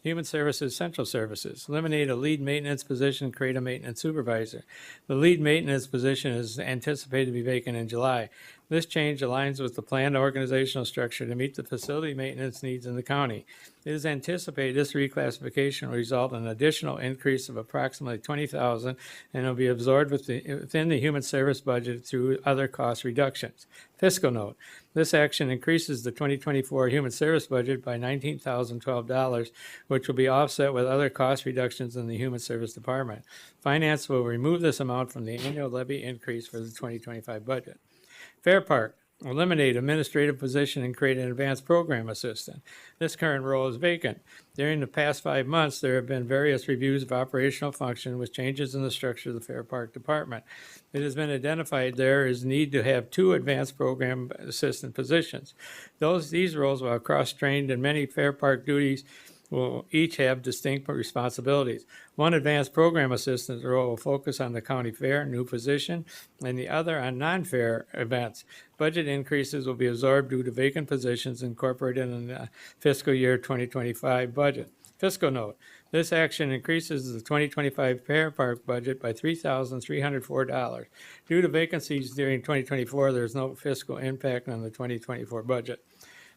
Human Services, Central Services, eliminate a lead maintenance position, create a maintenance supervisor. The lead maintenance position is anticipated to be vacant in July. This change aligns with the planned organizational structure to meet the facility maintenance needs in the county. It is anticipated this reclassification will result in an additional increase of approximately $20,000 and will be absorbed within the human service budget through other cost reductions. Fiscal note, this action increases the 2024 human service budget by $19,012, which will be offset with other cost reductions in the human service department. Finance will remove this amount from the annual levy increase for the 2025 budget. Fair Park, eliminate administrative position and create an advanced program assistant. This current role is vacant. During the past 5 months, there have been various reviews of operational function with changes in the structure of the Fair Park Department. It has been identified there is need to have 2 advanced program assistant positions. These roles, while cross-trained in many Fair Park duties, will each have distinct responsibilities. One advanced program assistant role will focus on the county fair, new position, and the other on non-fair events. Budget increases will be absorbed due to vacant positions incorporated in the fiscal year 2025 budget. Fiscal note, this action increases the 2025 Fair Park budget by $3,304. Due to vacancies during 2024, there is no fiscal impact on the 2024 budget.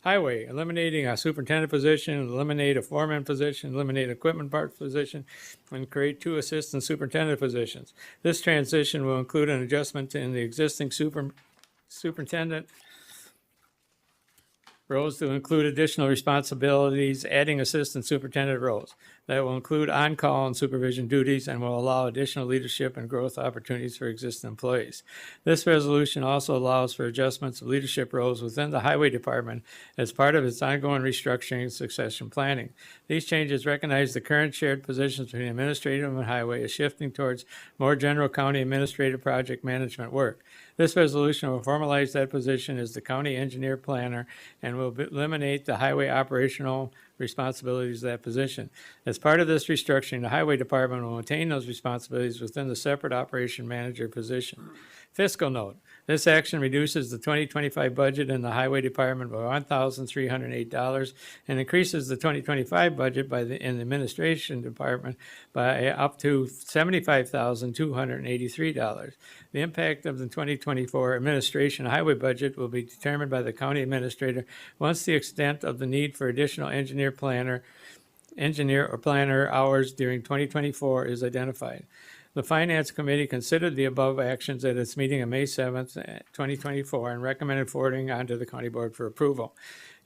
Highway, eliminating a superintendent position, eliminate a foreman position, eliminate equipment parts position, and create 2 assistant superintendent positions. This transition will include an adjustment in the existing superintendent roles to include additional responsibilities, adding assistant superintendent roles. That will include on-call and supervision duties and will allow additional leadership and growth opportunities for existing employees. This resolution also allows for adjustments of leadership roles within the Highway Department as part of its ongoing restructuring and succession planning. These changes recognize the current shared positions between administrative and highway is shifting towards more general county administrative project management work. This resolution will formalize that position as the county engineer planner and will eliminate the highway operational responsibilities of that position. As part of this restructuring, the highway department will maintain those responsibilities within the separate operation manager position. Fiscal note, this action reduces the 2025 budget in the highway department by $1,308 and increases the 2025 budget in the administration department by up to $75,283. The impact of the 2024 administration highway budget will be determined by the county administrator once the extent of the need for additional engineer or planner hours during 2024 is identified. The Finance Committee considered the above actions at its meeting on May 7th, 2024, and recommended forwarding on to the County Board for approval.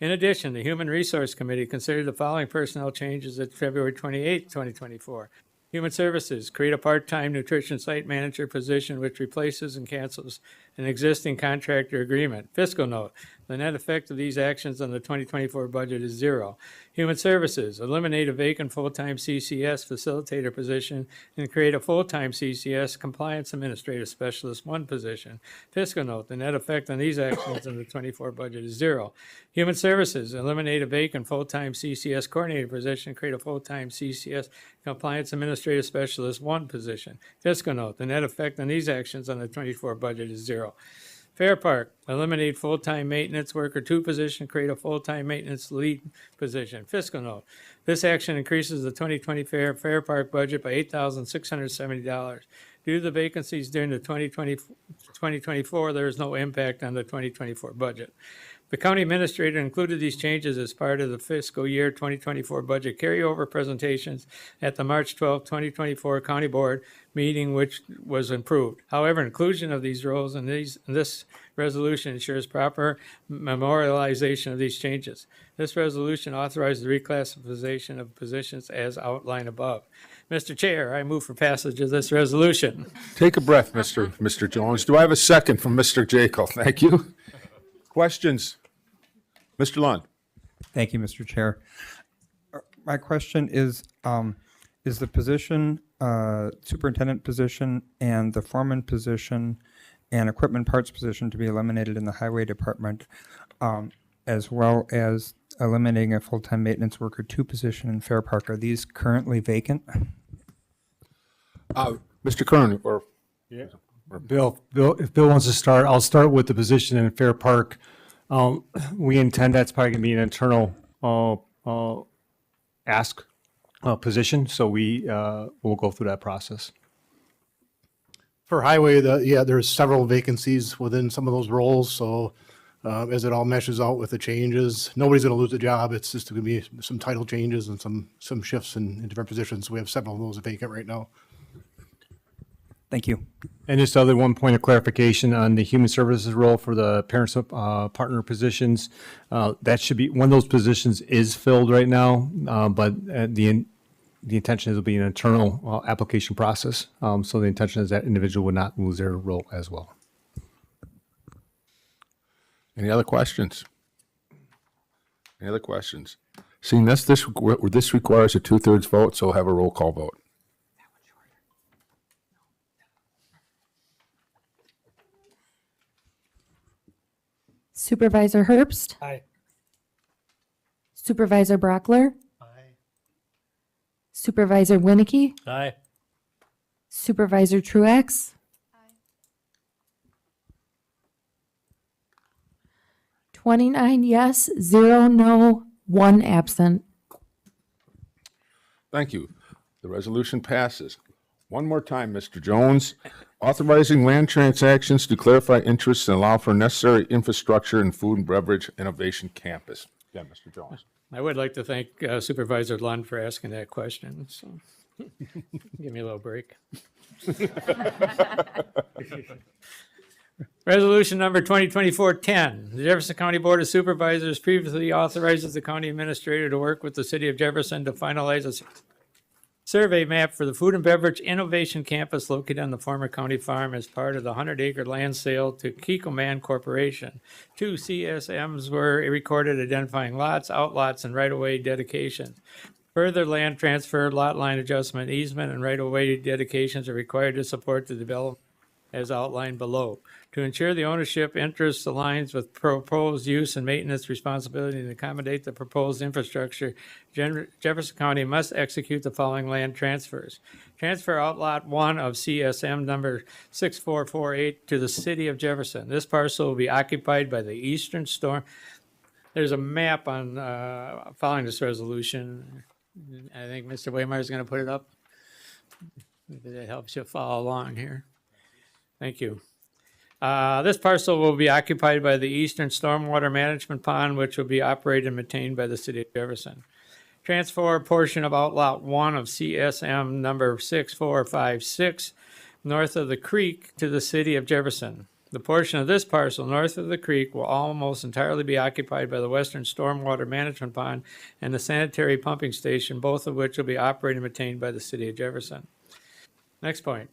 In addition, the Human Resource Committee considered the following personnel changes at February 28th, 2024. Human Services, create a part-time nutrition site manager position which replaces and cancels an existing contractor agreement. Fiscal note, the net effect of these actions on the 2024 budget is 0. Human Services, eliminate a vacant full-time CCS facilitator position and create a full-time CCS compliance administrative specialist 1 position. Fiscal note, the net effect on these actions on the 24 budget is 0. Human Services, eliminate a vacant full-time CCS coordinator position, create a full-time CCS compliance administrative specialist 1 position. Fiscal note, the net effect on these actions on the 24 budget is 0. Fair Park, eliminate full-time maintenance worker 2 position, create a full-time maintenance lead position. Fiscal note, this action increases the 2020 Fair Park budget by $8,670. Due to the vacancies during the 2024, there is no impact on the 2024 budget. The county administrator included these changes as part of the fiscal year 2024 budget carryover presentations at the March 12, 2024 County Board meeting, which was approved. However, inclusion of these roles in this resolution ensures proper memorialization of these changes. This resolution authorizes the reclassification of positions as outlined above. Mr. Chair, I move for passage of this resolution.
Take a breath, Mr. Jones. Do I have a second from Mr. Jekyll? Thank you. Questions? Mr. Lund.
Thank you, Mr. Chair. My question is the position, superintendent position and the foreman position and equipment parts position to be eliminated in the highway department, as well as eliminating a full-time maintenance worker 2 position in Fair Park? Are these currently vacant?
Mr. Kern, or
yeah. Bill, if Bill wants to start, I'll start with the position in Fair Park. We intend that's probably going to be an internal position, so we'll go through that process.
For highway, there's several vacancies within some of those roles, so as it all meshes out with the changes, nobody's gonna lose a job. It's just gonna be some title changes and some shifts in different positions. We have several of those vacant right now.
Thank you.
And just other one point of clarification on the human services role for the parents partner positions. That should be, one of those positions is filled right now, but the intention is it'll be an internal application process. So the intention is that individual would not lose their role as well.
Any other questions? Any other questions? Seeing this requires a 2/3 vote, so we'll have a roll call vote.
Supervisor Herbst?
Aye.
Supervisor Brockler?
Aye.
Supervisor Winnicke?
Aye.
Supervisor Truax? 29 yes, 0 no, 1 absent.
Thank you. The resolution passes. One more time, Mr. Jones. Authorizing land transactions to clarify interests and allow for necessary infrastructure in food and beverage innovation campus. Yeah, Mr. Jones.
I would like to thank Supervisor Lund for asking that question. So give me a little break. Resolution number 2024-10. The Jefferson County Board of Supervisors previously authorizes the county administrator to work with the city of Jefferson to finalize a survey map for the Food and Beverage Innovation Campus located on the former county farm as part of the 100-acre land sale to Kikkoman Corporation. 2 CSMs were recorded identifying lots, outlots, and right-of-way dedications. Further land transfer, lot line adjustment, easement, and right-of-way dedications are required to support the development as outlined below. To ensure the ownership interest aligns with proposed use and maintenance responsibility and accommodate the proposed infrastructure, Jefferson County must execute the following land transfers. Transfer outlot 1 of CSM number 6448 to the city of Jefferson. This parcel will be occupied by the Eastern Storm. There's a map on following this resolution. I think Mr. Waymire is going to put it up. Maybe that helps you follow along here. Thank you. This parcel will be occupied by the Eastern Stormwater Management Pond, which will be operated and maintained by the city of Jefferson. Transfer a portion of outlot 1 of CSM number 6456 north of the creek to the city of Jefferson. The portion of this parcel north of the creek will almost entirely be occupied by the Western Stormwater Management Pond and the sanitary pumping station, both of which will be operated and maintained by the city of Jefferson. Next point.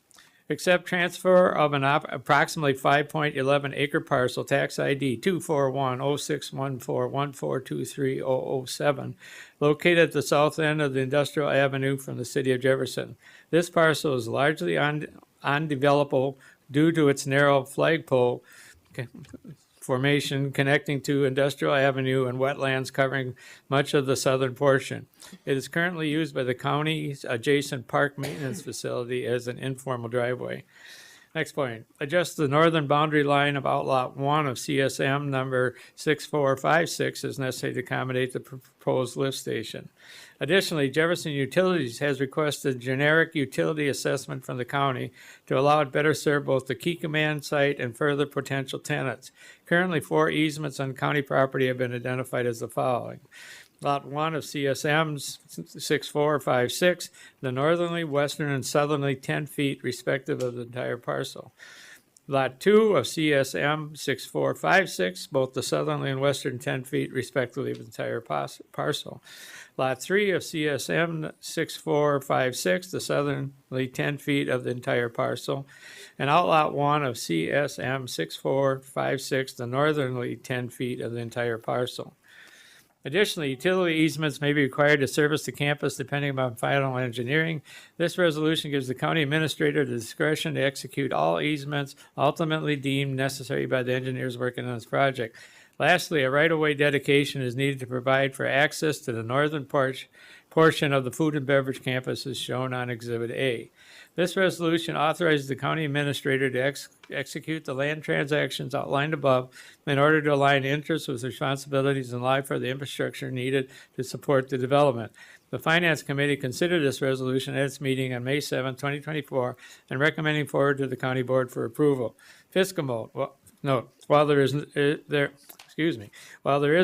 Accept transfer of an approximately 5.11 acre parcel, tax ID 241061414230007, located at the south end of the Industrial Avenue from the city of Jefferson. This parcel is largely undevelopable due to its narrow flagpole formation connecting to Industrial Avenue and wetlands covering much of the southern portion. It is currently used by the county's adjacent park maintenance facility as an informal driveway. Next point, adjust the northern boundary line of outlot 1 of CSM number 6456 as necessary to accommodate the proposed lift station. Additionally, Jefferson Utilities has requested generic utility assessment from the county to allow it better serve both the Kikkoman site and further potential tenants. Currently, 4 easements on county property have been identified as the following. Lot 1 of CSM's 6456, the northerly, western, and southerly 10 feet respective of the entire parcel. Lot 2 of CSM 6456, both the southerly and western 10 feet respectively of the entire parcel. Lot 3 of CSM 6456, the southerly 10 feet of the entire parcel. And outlot 1 of CSM 6456, the northerly 10 feet of the entire parcel. Additionally, utility easements may be required to service the campus depending upon final engineering. This resolution gives the county administrator the discretion to execute all easements ultimately deemed necessary by the engineers working on this project. Lastly, a right-of-way dedication is needed to provide for access to the northern porch portion of the food and beverage campus is shown on Exhibit A. This resolution authorizes the county administrator to execute the land transactions outlined above in order to align interests with responsibilities and lie for the infrastructure needed to support the development. The Finance Committee considered this resolution at its meeting on May 7, 2024, and recommending forward to the County Board for approval. Fiscal note, while there is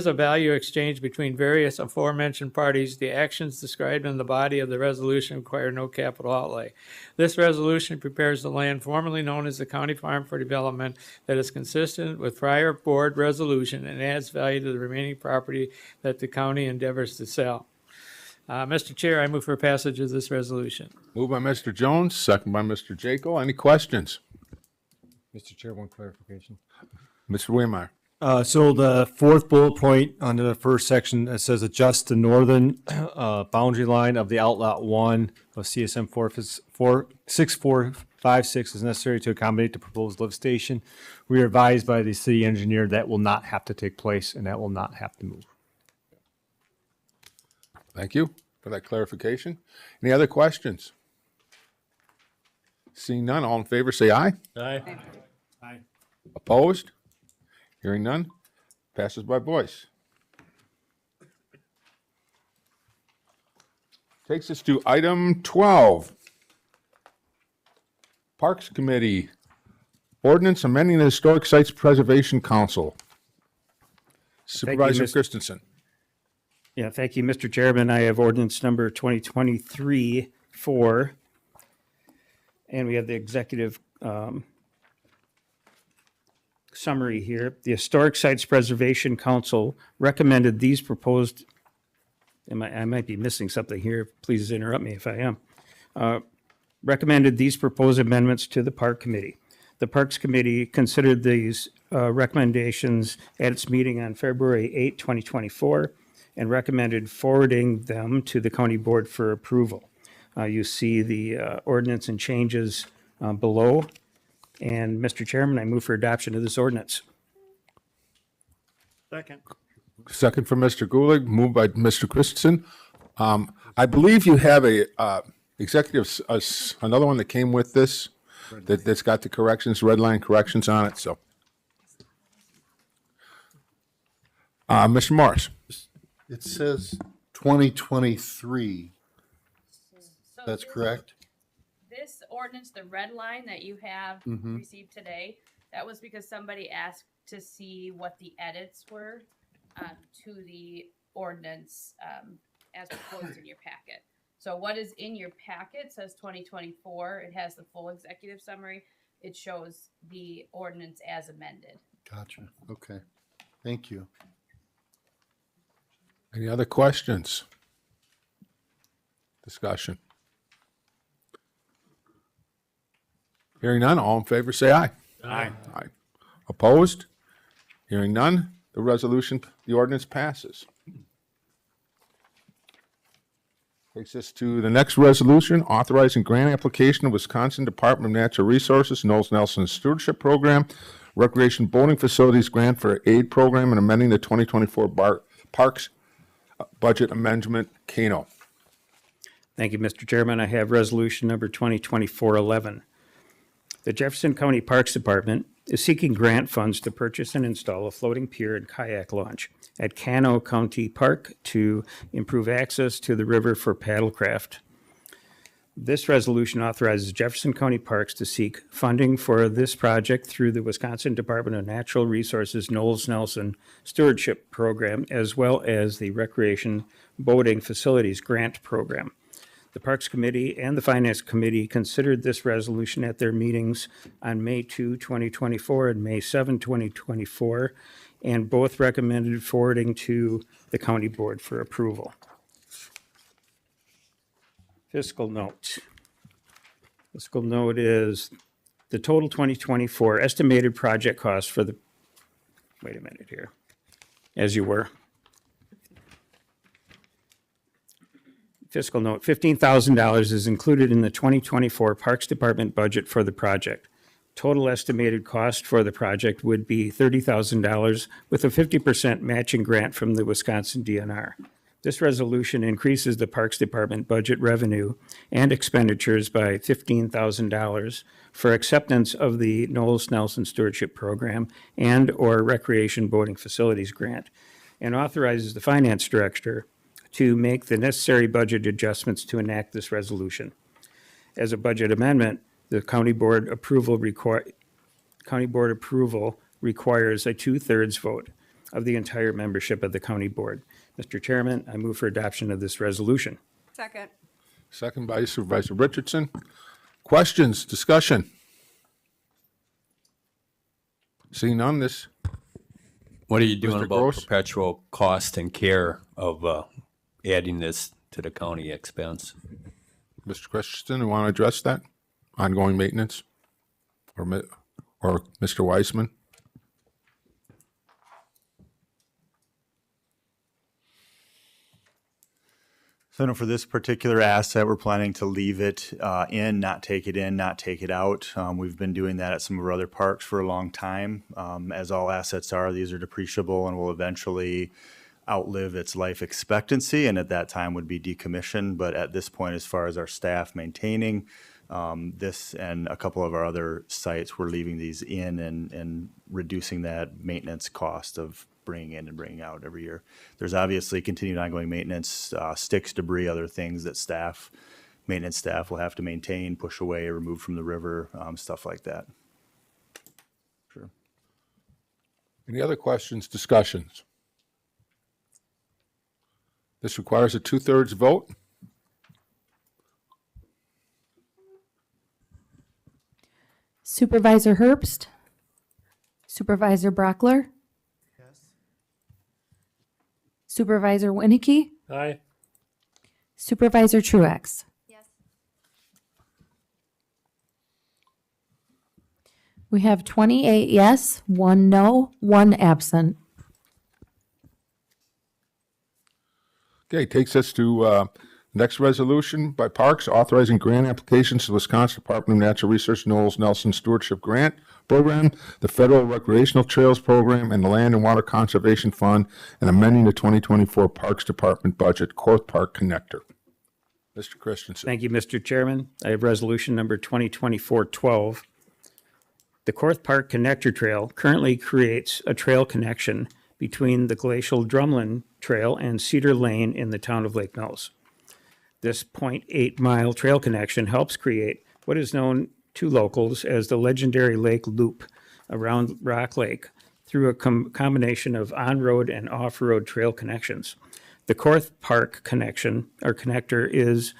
a value exchange between various aforementioned parties, the actions described in the body of the resolution require no capital outlay. This resolution prepares the land formerly known as the County Farm for Development that is consistent with prior board resolution and adds value to the remaining property that the county endeavors to sell. Mr. Chair, I move for passage of this resolution.
Moved by Mr. Jones, second by Mr. Jaco. Any questions?
Mr. Chair, one clarification.
Mr. Waymire.
So the fourth bullet point under the first section, it says adjust the northern boundary line of the outlot 1 of CSM 6456 is necessary to accommodate the proposed lift station. We are advised by the city engineer that will not have to take place and that will not have to move.
Thank you for that clarification. Any other questions? Seeing none, all in favor say aye.
Aye.
Aye.
Opposed? Hearing none, passes by voice. Takes us to item 12. Parks Committee, ordinance amending the Historic Sites Preservation Council. Supervisor Christensen.
Yeah, thank you, Mr. Chairman. I have ordinance number 2023-4, and we have the executive summary here. The Historic Sites Preservation Council recommended these proposed, I might be missing something here, please interrupt me if I am, recommended these proposed amendments to the Park Committee. The Parks Committee considered these recommendations at its meeting on February 8, 2024, and recommended forwarding them to the County Board for approval. You see the ordinance and changes below. And Mr. Chairman, I move for adoption of this ordinance.
Second.
Second from Mr. Gulig, moved by Mr. Christensen. I believe you have a executive, another one that came with this, that's got the corrections, red line corrections on it, so. Mr. Morris.
It says 2023. That's correct?
This ordinance, the red line that you have received today, that was because somebody asked to see what the edits were to the ordinance as proposed in your packet. So what is in your packet says 2024. It has the full executive summary. It shows the ordinance as amended.
Gotcha. Okay. Thank you.
Any other questions? Discussion. Hearing none, all in favor say aye.
Aye.
Aye. Opposed? Hearing none, the resolution, the ordinance passes. Takes us to the next resolution, authorizing grant application of Wisconsin Department of Natural Resources, Knowles Nelson Stewardship Program, Recreation Boating Facilities Grant for Aid Program, and amending the 2024 Parks Budget Amendment, Kano.
Thank you, Mr. Chairman. I have resolution number 2024-11. The Jefferson County Parks Department is seeking grant funds to purchase and install a floating pier and kayak launch at Cano County Park to improve access to the river for paddlecraft. This resolution authorizes Jefferson County Parks to seek funding for this project through the Wisconsin Department of Natural Resources Knowles Nelson Stewardship Program, as well as the Recreation Boating Facilities Grant Program. The Parks Committee and the Finance Committee considered this resolution at their meetings on May 2, 2024 and May 7, 2024, and both recommended forwarding to the County Board for approval. Fiscal note. Fiscal note is the total 2024 estimated project cost for the, wait a minute here, as you were. Fiscal note, $15,000 is included in the 2024 Parks Department budget for the project. Total estimated cost for the project would be $30,000 with a 50% matching grant from the Wisconsin DNR. This resolution increases the Parks Department budget revenue and expenditures by $15,000 for acceptance of the Knowles Nelson Stewardship Program and/or Recreation Boating Facilities Grant, and authorizes the Finance Director to make the necessary budget adjustments to enact this resolution. As a budget amendment, the County Board approval requires a 2/3 vote of the entire membership of the County Board. Mr. Chairman, I move for adoption of this resolution.
Second by Supervisor Richardson. Questions, discussion? Seeing none, this.
What are you doing
Mr.
about
Gross?
perpetual cost and care of adding this to the county expense?
Mr. Christensen, you want to address that? Ongoing maintenance? Or Mr. Weissman?
So no, for this particular asset, we're planning to leave it in, not take it in, not take it out. We've been doing that at some of our other parks for a long time. As all assets are, these are depreciable and will eventually outlive its life expectancy, and at that time would be decommissioned. But at this point, as far as our staff maintaining this and a couple of our other sites, we're leaving these in and reducing that maintenance cost of bringing in and bringing out every year. There's obviously continued ongoing maintenance, sticks, debris, other things that maintenance staff will have to maintain, push away, remove from the river, stuff like that. Sure.
Any other questions, discussions? This requires a 2/3 vote.
Supervisor Herbst? Supervisor Brockler? Supervisor Winnicke?
Aye.
Supervisor Truax? We have 28 yes, 1 no, 1 absent.
Okay, takes us to next resolution by Parks, authorizing grant applications to the Wisconsin Department of Natural Resources Knowles Nelson Stewardship Grant Program, the Federal Recreational Trails Program, and the Land and Water Conservation Fund, and amending the 2024 Parks Department budget, Korth Park Connector. Mr. Christensen.
Thank you, Mr. Chairman. I have resolution number 2024-12. The Korth Park Connector Trail currently creates a trail connection between the Glacial Drumlin Trail and Cedar Lane in the town of Lake Mills. This 0.8-mile trail connection helps create what is known to locals as the legendary Lake Loop around Rock Lake through a combination of on-road and off-road trail connections. The Korth Park connection, or connector, is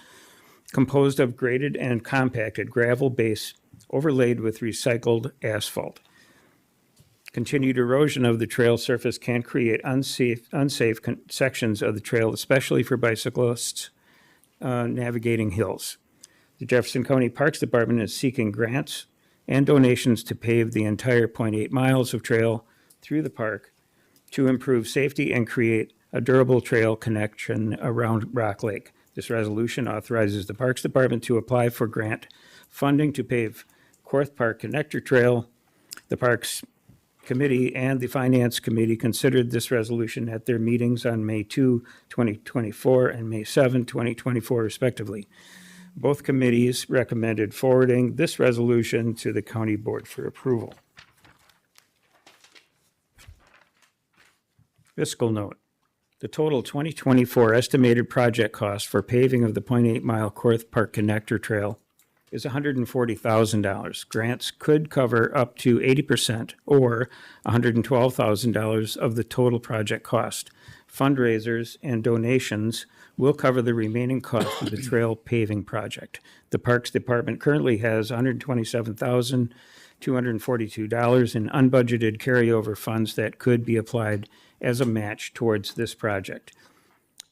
composed of graded and compacted gravel base overlaid with recycled asphalt. Continued erosion of the trail surface can create unsafe sections of the trail, especially for bicyclists navigating hills. The Jefferson County Parks Department is seeking grants and donations to pave the entire 0.8 miles of trail through the park to improve safety and create a durable trail connection around Rock Lake. This resolution authorizes the Parks Department to apply for grant funding to pave Korth Park Connector Trail. The Parks Committee and the Finance Committee considered this resolution at their meetings on May 2, 2024 and May 7, 2024 respectively. Both committees recommended forwarding this resolution to the County Board for approval. Fiscal note. The total 2024 estimated project cost for paving of the 0.8-mile Korth Park Connector Trail is $140,000. Grants could cover up to 80% or $112,000 of the total project cost. Fundraisers and donations will cover the remaining cost of the trail paving project. The Parks Department currently has $127,242 in unbudgeted carryover funds that could be applied as a match towards this project.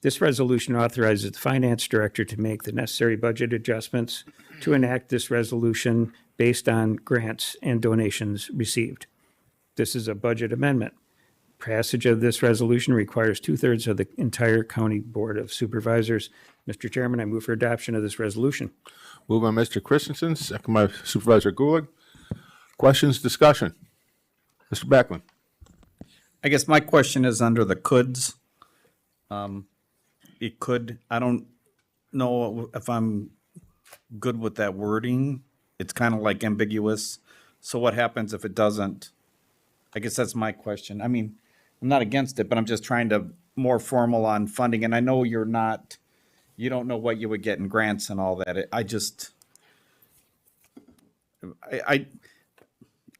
This resolution authorizes the Finance Director to make the necessary budget adjustments to enact this resolution based on grants and donations received. This is a budget amendment. Passage of this resolution requires 2/3 of the entire County Board of Supervisors. Mr. Chairman, I move for adoption of this resolution.
Moved by Mr. Christensen, second by Supervisor Gulick. Questions, discussion? Mr. Backlund.
I guess my question is under the coulds. it could, I don't know if I'm good with that wording. It's kind of like ambiguous. So what happens if it doesn't? I guess that's my question. I mean, I'm not against it, but I'm just trying to more formal on funding. And I know you don't know what you would get in grants and all that.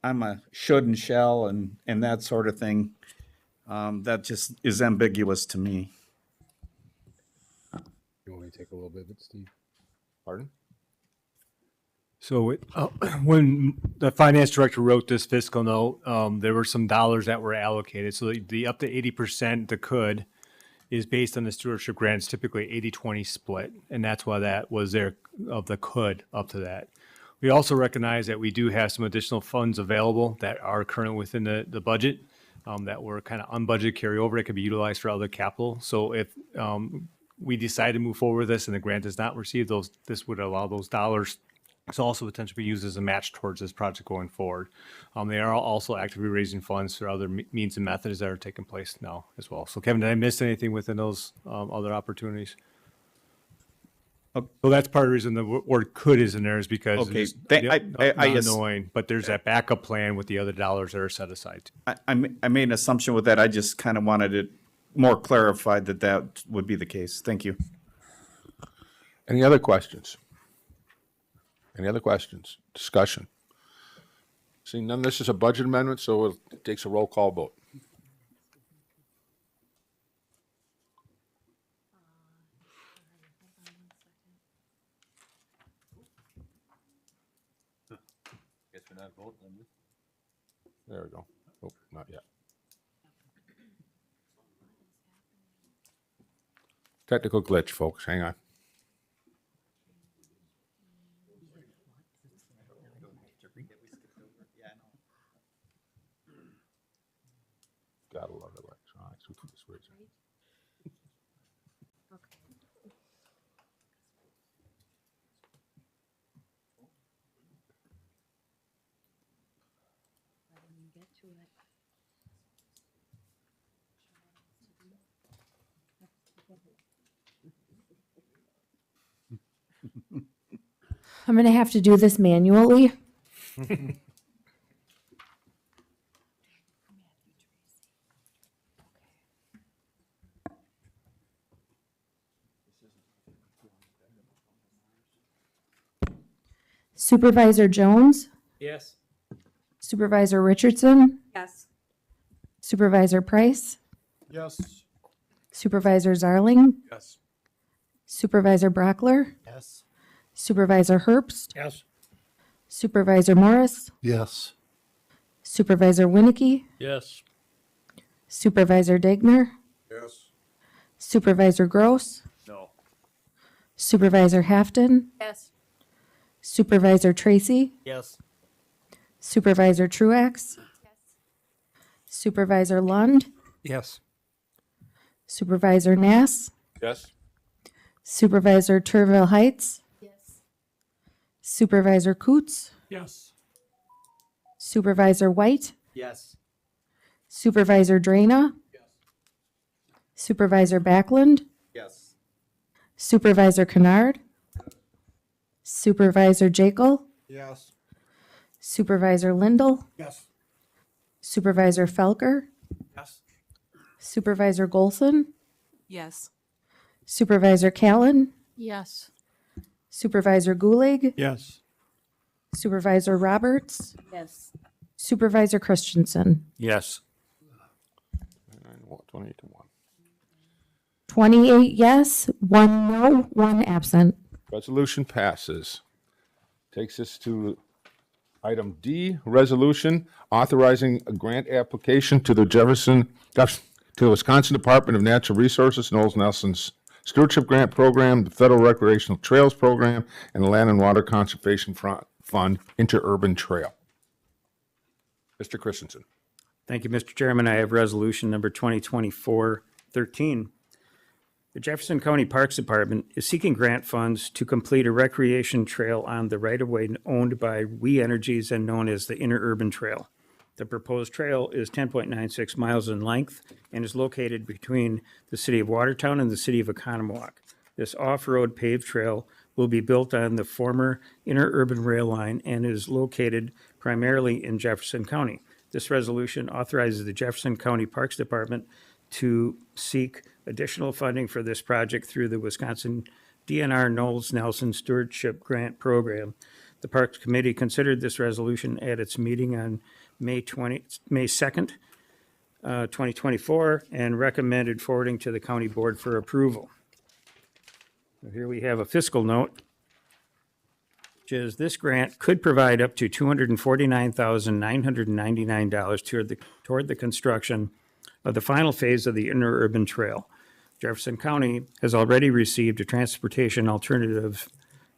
I'm a should and shall and that sort of thing. That just is ambiguous to me.
You want me to take a little bit, Steve?
Pardon?
So when the finance director wrote this fiscal note, there were some dollars that were allocated. So the up to 80%, the could, is based on the stewardship grants, typically 80-20 split. And that's why that was there of the could up to that. We also recognize that we do have some additional funds available that are currently within the budget that were kind of unbudgeted carryover that could be utilized for other capital. So if we decide to move forward with this and the grant does not receive those, this would allow those dollars to also potentially be used as a match towards this project going forward. They are also actively raising funds for other means and methods that are taking place now as well. So Kevin, did I miss anything within those other opportunities? So that's part of the reason the word could is in there is because
Okay.
it's
I guess-
annoying, but there's that backup plan with the other dollars that are set aside.
I made an assumption with that. I just kind of wanted it more clarified that would be the case. Thank you.
Any other questions? Any other questions? Discussion? Seeing none, this is a budget amendment, so it takes a roll call vote.
Guess we're not voting on this.
There we go. Oh, not yet. Technical glitch, folks. Hang on. Gotta love electronics. We can just raise it.
I'm going to have to do this manually. Supervisor Jones,
Yes.
Supervisor Richardson,
Yes.
Supervisor Price,
Yes.
Supervisor Zarling,
Yes.
Supervisor Brockler,
Yes.
Supervisor Herbst,
Yes.
Supervisor Morris,
Yes.
Supervisor Winnicky,
Yes.
Supervisor Degner,
Yes.
Supervisor Gross,
No.
Supervisor Hafton,
Yes.
Supervisor Tracy,
Yes.
Supervisor Truax, Supervisor Lund,
Yes.
Supervisor Nass,
Yes?
Supervisor Turville Heights,
Yes.
Supervisor Coots,
Yes.
Supervisor White,
Yes.
Supervisor Drana, Supervisor Backlund,
Yes.
Supervisor Kennard, Supervisor Jekyll,
Yes.
Supervisor Lindell,
Yes.
Supervisor Felker,
Yes.
Supervisor Golson,
Yes.
Supervisor Callan,
Yes.
Supervisor Gulig,
Yes.
Supervisor Roberts,
Yes.
Supervisor Christensen.
Yes.
28 to 1.
28 yes, 1 no, 1 absent.
Resolution passes. Takes us to item D, resolution authorizing a grant application to the to the Wisconsin Department of Natural Resources, Knowles Nelson's Stewardship Grant Program, the Federal Recreational Trails Program, and the Land and Water Conservation Fund Interurban Trail. Mr. Christensen.
Thank you, Mr. Chairman. I have resolution number 2024-13. The Jefferson County Parks Department is seeking grant funds to complete a recreation trail on the right-of-way owned by We Energies and known as the Interurban Trail. The proposed trail is 10.96 miles in length and is located between the city of Watertown and the city of Oconomowoc. This off-road paved trail will be built on the former interurban rail line and is located primarily in Jefferson County. This resolution authorizes the Jefferson County Parks Department to seek additional funding for this project through the Wisconsin DNR Knowles Nelson Stewardship Grant Program. The Parks Committee considered this resolution at its meeting on May 2nd, 2024, and recommended forwarding to the county board for approval. So here we have a fiscal note, which is this grant could provide up to $249,999 toward the construction of the final phase of the interurban trail. Jefferson County has already received a transportation alternative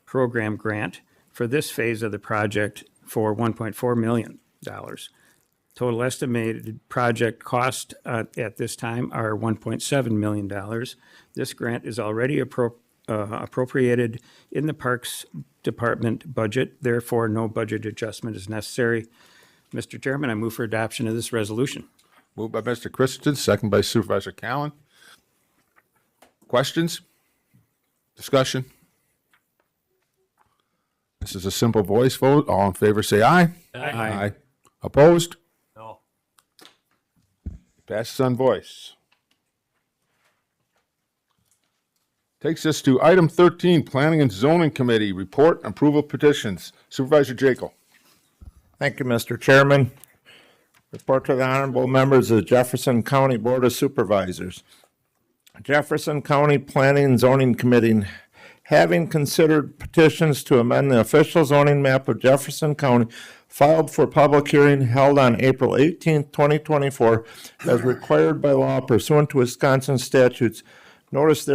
program grant for this phase of the project for $1.4 million. Total estimated project cost at this time are $1.7 million. This grant is already appropriated in the Parks Department budget, therefore no budget adjustment is necessary. Mr. Chairman, I move for adoption of this resolution.
Moved by Mr. Christensen, second by Supervisor Callen. Questions? Discussion? This is a simple voice vote. All in favor, say aye.
Aye.
Opposed?
No.
Passes on voice. Takes us to item 13, Planning and Zoning Committee, Report, Approval Petitions. Supervisor Jekyll.
Thank you, Mr. Chairman. Report to the honorable members of the Jefferson County Board of Supervisors. Jefferson County Planning and Zoning Committee, having considered petitions to amend the official zoning map of Jefferson County, filed for public hearing held on April 18, 2024, as required by law pursuant to Wisconsin statutes. Notice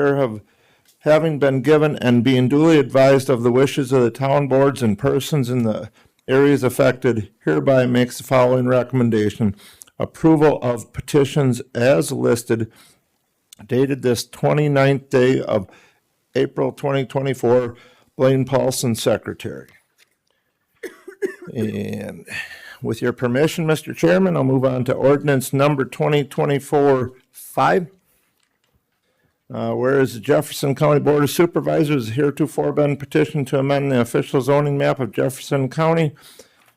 having been given and being duly advised of the wishes of the town boards and persons in the areas affected, hereby makes the following recommendation. Approval of petitions as listed, dated this 29th day of April 2024, Blaine Paulson, Secretary. And with your permission, Mr. Chairman, I'll move on to ordinance number 2024-5. Whereas the Jefferson County Board of Supervisors has heretofore been petitioned to amend the official zoning map of Jefferson County,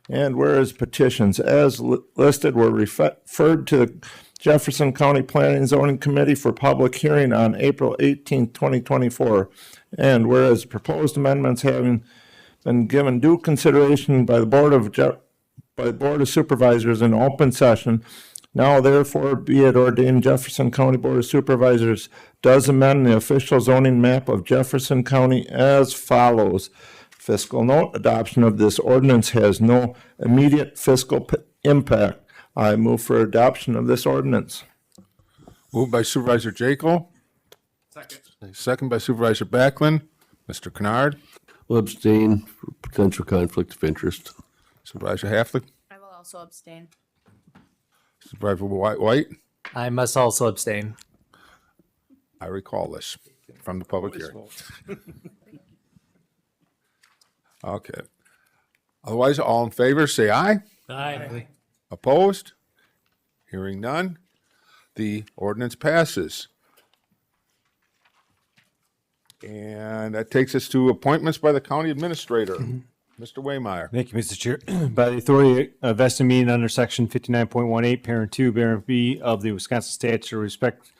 and whereas petitions as listed were referred to the Jefferson County Planning and Zoning Committee for public hearing on April 18, 2024, and whereas proposed amendments having been given due consideration by the Board of Supervisors in open session, now therefore be it ordained Jefferson County Board of Supervisors does amend the official zoning map of Jefferson County as follows. Fiscal note, adoption of this ordinance has no immediate fiscal impact. I move for adoption of this ordinance.
Moved by Supervisor Jekyll.
Second.
Second by Supervisor Backlund. Mr. Kennard.
Will abstain for potential conflict of interest.
Supervisor Haflick.
I will also abstain.
Supervisor White.
I must also abstain.
I recall this from the public hearing. Okay. Otherwise, all in favor, say aye.
Aye.
Opposed? Hearing none, the ordinance passes. And that takes us to appointments by the county administrator. Mr. Waymire.
Thank you, Mr. Chair. By the authority vested in me under Section 59.18, Parent 2, Parent B of the Wisconsin statute, respect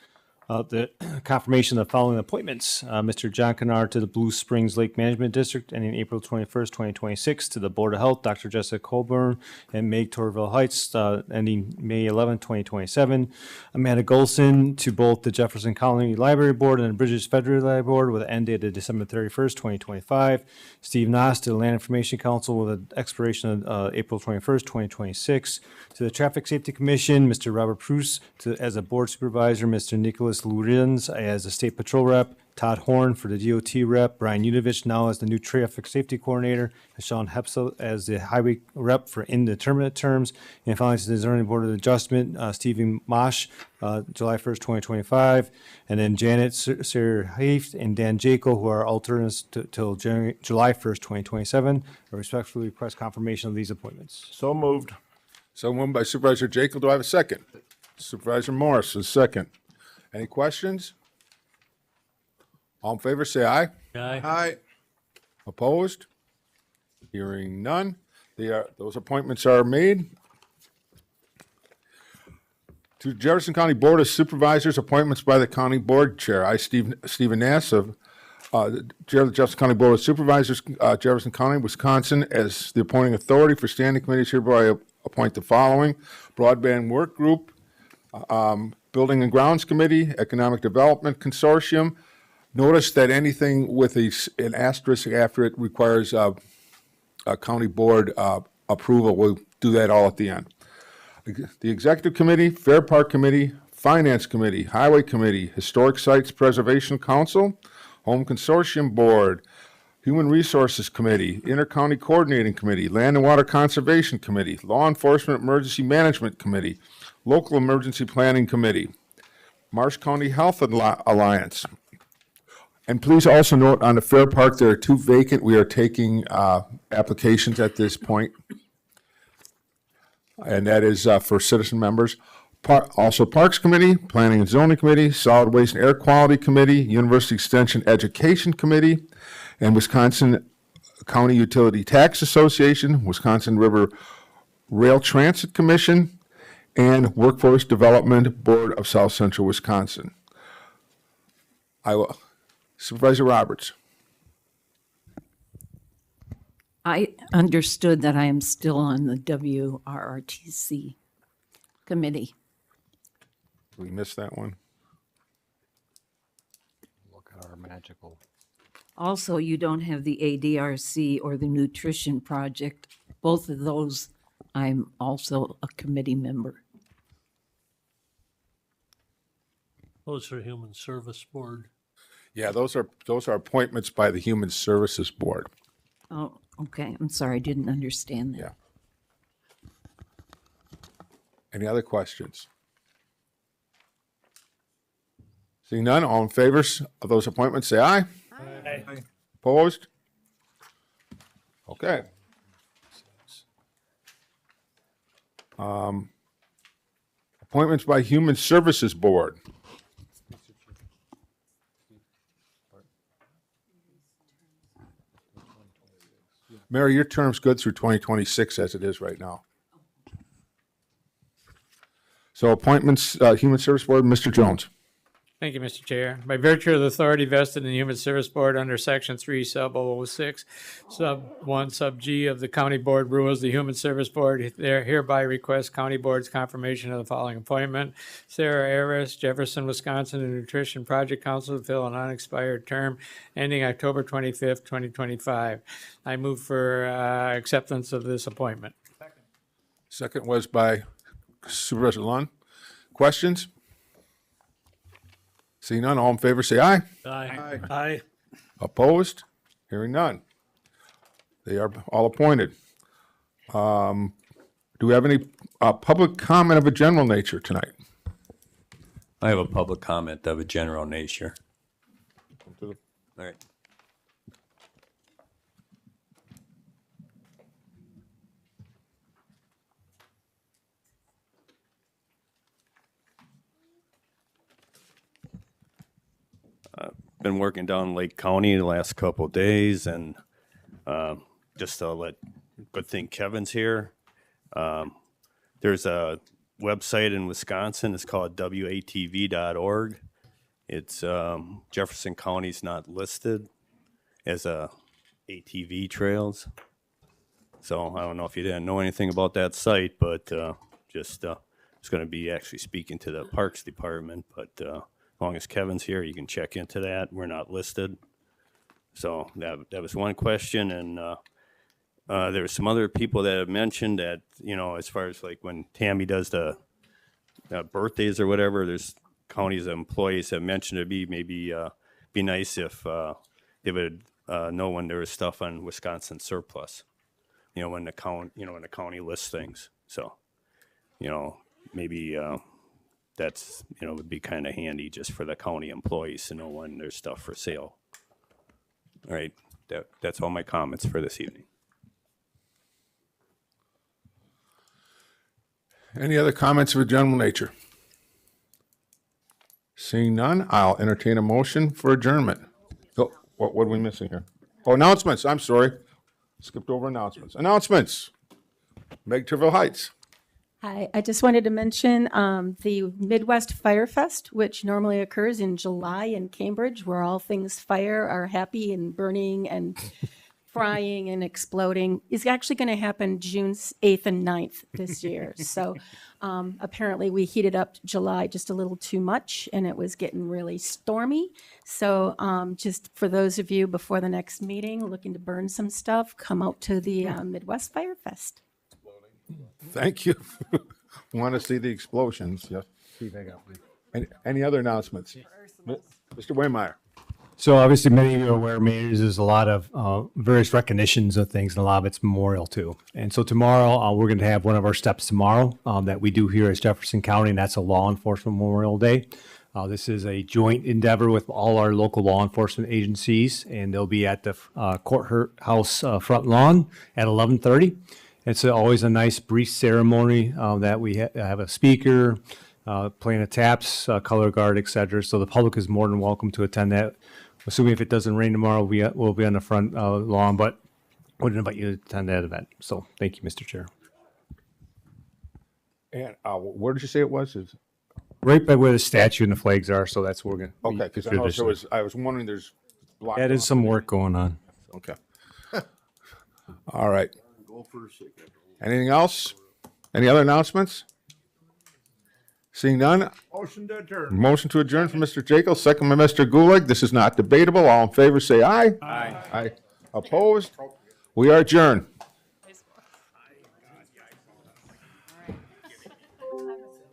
the confirmation of the following appointments. Mr. John Kennard to the Blue Springs Lake Management District ending April 21st, 2026, to the Board of Health, Dr. Jessica Colburn and Meg Torville Heights, ending May 11th, 2027. Amanda Golson to both the Jefferson County Library Board and the Bridges Federal Library Board with an end date of December 31st, 2025. Steve Noss to the Land Information Council with an expiration of April 21st, 2026. To the Traffic Safety Commission, Mr. Robert Pruce as a Board Supervisor, Mr. Nicholas Lurins as a State Patrol Rep, Todd Horn for the DOT Rep, Brian Udovich now as the new Traffic Safety Coordinator, and Sean Hepsel as the Highway Rep for indeterminate terms. And finally, to the Zoning Board of Adjustment, Stephen Mosh, July 1st, 2025, and then Janet Serheif and Dan Jekyll, who are alternates till July 1st, 2027. I respectfully request confirmation of these appointments.
So moved.
So moved by Supervisor Jekyll. Do I have a second? Supervisor Morris is second. Any questions? All in favor, say aye.
Aye.
Opposed? Hearing none. Those appointments are made. To Jefferson County Board of Supervisors, appointments by the County Board Chair. I, Stephen Nass, of Chair of the Jefferson County Board of Supervisors, Jefferson County, Wisconsin, as the appointing authority for standing committees, hereby appoint the following: Broadband Work Group, Building and Grounds Committee, Economic Development Consortium. Notice that anything with an asterisk after it requires a county board approval. We'll do that all at the end. The Executive Committee, Fair Park Committee, Finance Committee, Highway Committee, Historic Sites Preservation Council, Home Consortium Board, Human Resources Committee, Intercounty Coordinating Committee, Land and Water Conservation Committee, Law Enforcement Emergency Management Committee, Local Emergency Planning Committee, Marsh County Health Alliance. And please also note on the Fair Park, there are 2 vacant. We are taking applications at this point. And that is for citizen members. Also Parks Committee, Planning and Zoning Committee, Solid Waste and Air Quality Committee, University Extension Education Committee, and Wisconsin County Utility Tax Association, Wisconsin River Rail Transit Commission, and Workforce Development Board of South Central Wisconsin. Supervisor Roberts.
I understood that I am still on the WRRTC committee.
We missed that one.
Look at our magical.
Also, you don't have the ADRC or the Nutrition Project. Both of those, I'm also a committee member.
Those are Human Service Board.
Yeah, those are appointments by the Human Services Board.
Oh, okay. I'm sorry. I didn't understand that.
Yeah. Any other questions? Seeing none, all in favor of those appointments, say aye.
Aye.
Opposed? Okay. Appointments by Human Services Board. Mary, your term's good through 2026 as it is right now. So appointments, Human Service Board, Mr. Jones.
Thank you, Mr. Chair. By virtue of the authority vested in the Human Service Board under Section 3, Sub 006, Sub 1, Sub G of the County Board Rules, the Human Service Board hereby requests County Board's confirmation of the following appointment: Sarah Aris, Jefferson, Wisconsin, and Nutrition Project Council to fill an unexpired term ending October 25th, 2025. I move for acceptance of this appointment.
Second was by Supervisor Lund. Questions? Seeing none, all in favor say aye.
Aye. Aye.
Opposed? Hearing none. They are all appointed. Do we have any public comment of a general nature tonight?
I have a public comment of a general nature. All right. Been working down Lake County the last couple of days, and just to good thing Kevin's here. There's a website in Wisconsin. It's called watv.org. It's Jefferson County's not listed as ATV trails. So I don't know if you didn't know anything about that site, but it's going to be actually speaking to the Parks Department, but as long as Kevin's here, you can check into that. We're not listed. So that was one question. And there were some other people that have mentioned that, as far as like when Tammy does the birthdays or whatever, there's counties employees have mentioned it'd be be nice if they would know when there was stuff on Wisconsin surplus, when the county lists things. So, maybe that's, would be kind of handy just for the county employees to know when there's stuff for sale. All right, that's all my comments for this evening.
Any other comments of a general nature? Seeing none, I'll entertain a motion for adjournment. Oh, what are we missing here? Oh, announcements, I'm sorry. Skipped over announcements. Announcements. Meg Terville Heights.
Hi, I just wanted to mention the Midwest Fire Fest, which normally occurs in July in Cambridge, where all things fire are happy and burning and frying and exploding, is actually going to happen June 8th and 9th this year. So apparently we heated up July just a little too much, and it was getting really stormy. So just for those of you before the next meeting looking to burn some stuff, come out to the Midwest Fire Fest.
Thank you. Want to see the explosions, yes. Any other announcements? Mr. Waymeyer.
So obviously, many of you are aware, Mayor's, there's a lot of various recognitions of things, and a lot of it's memorial too. And so tomorrow, we're going to have one of our steps tomorrow that we do here as Jefferson County, and that's a Law Enforcement Memorial Day. This is a joint endeavor with all our local law enforcement agencies, and they'll be at the courthouse front lawn at 11:30. It's always a nice brief ceremony that we have a speaker, playing the taps, color guard, et cetera. So the public is more than welcome to attend that. Assuming if it doesn't rain tomorrow, we'll be on the front lawn, but I would invite you to attend that event. So thank you, Mr. Chair.
And where did you say it was?
Right by where the statue and the flags are, so that's where we're going to.
Okay, because I was wondering there's.
That is some work going on.
Okay. All right. Anything else? Any other announcements? Seeing none.
Motion to adjourn.
Motion to adjourn from Mr. Jekyll, second by Mr. Gulick. This is not debatable. All in favor, say aye.
Aye.
Aye. Opposed? We are adjourned.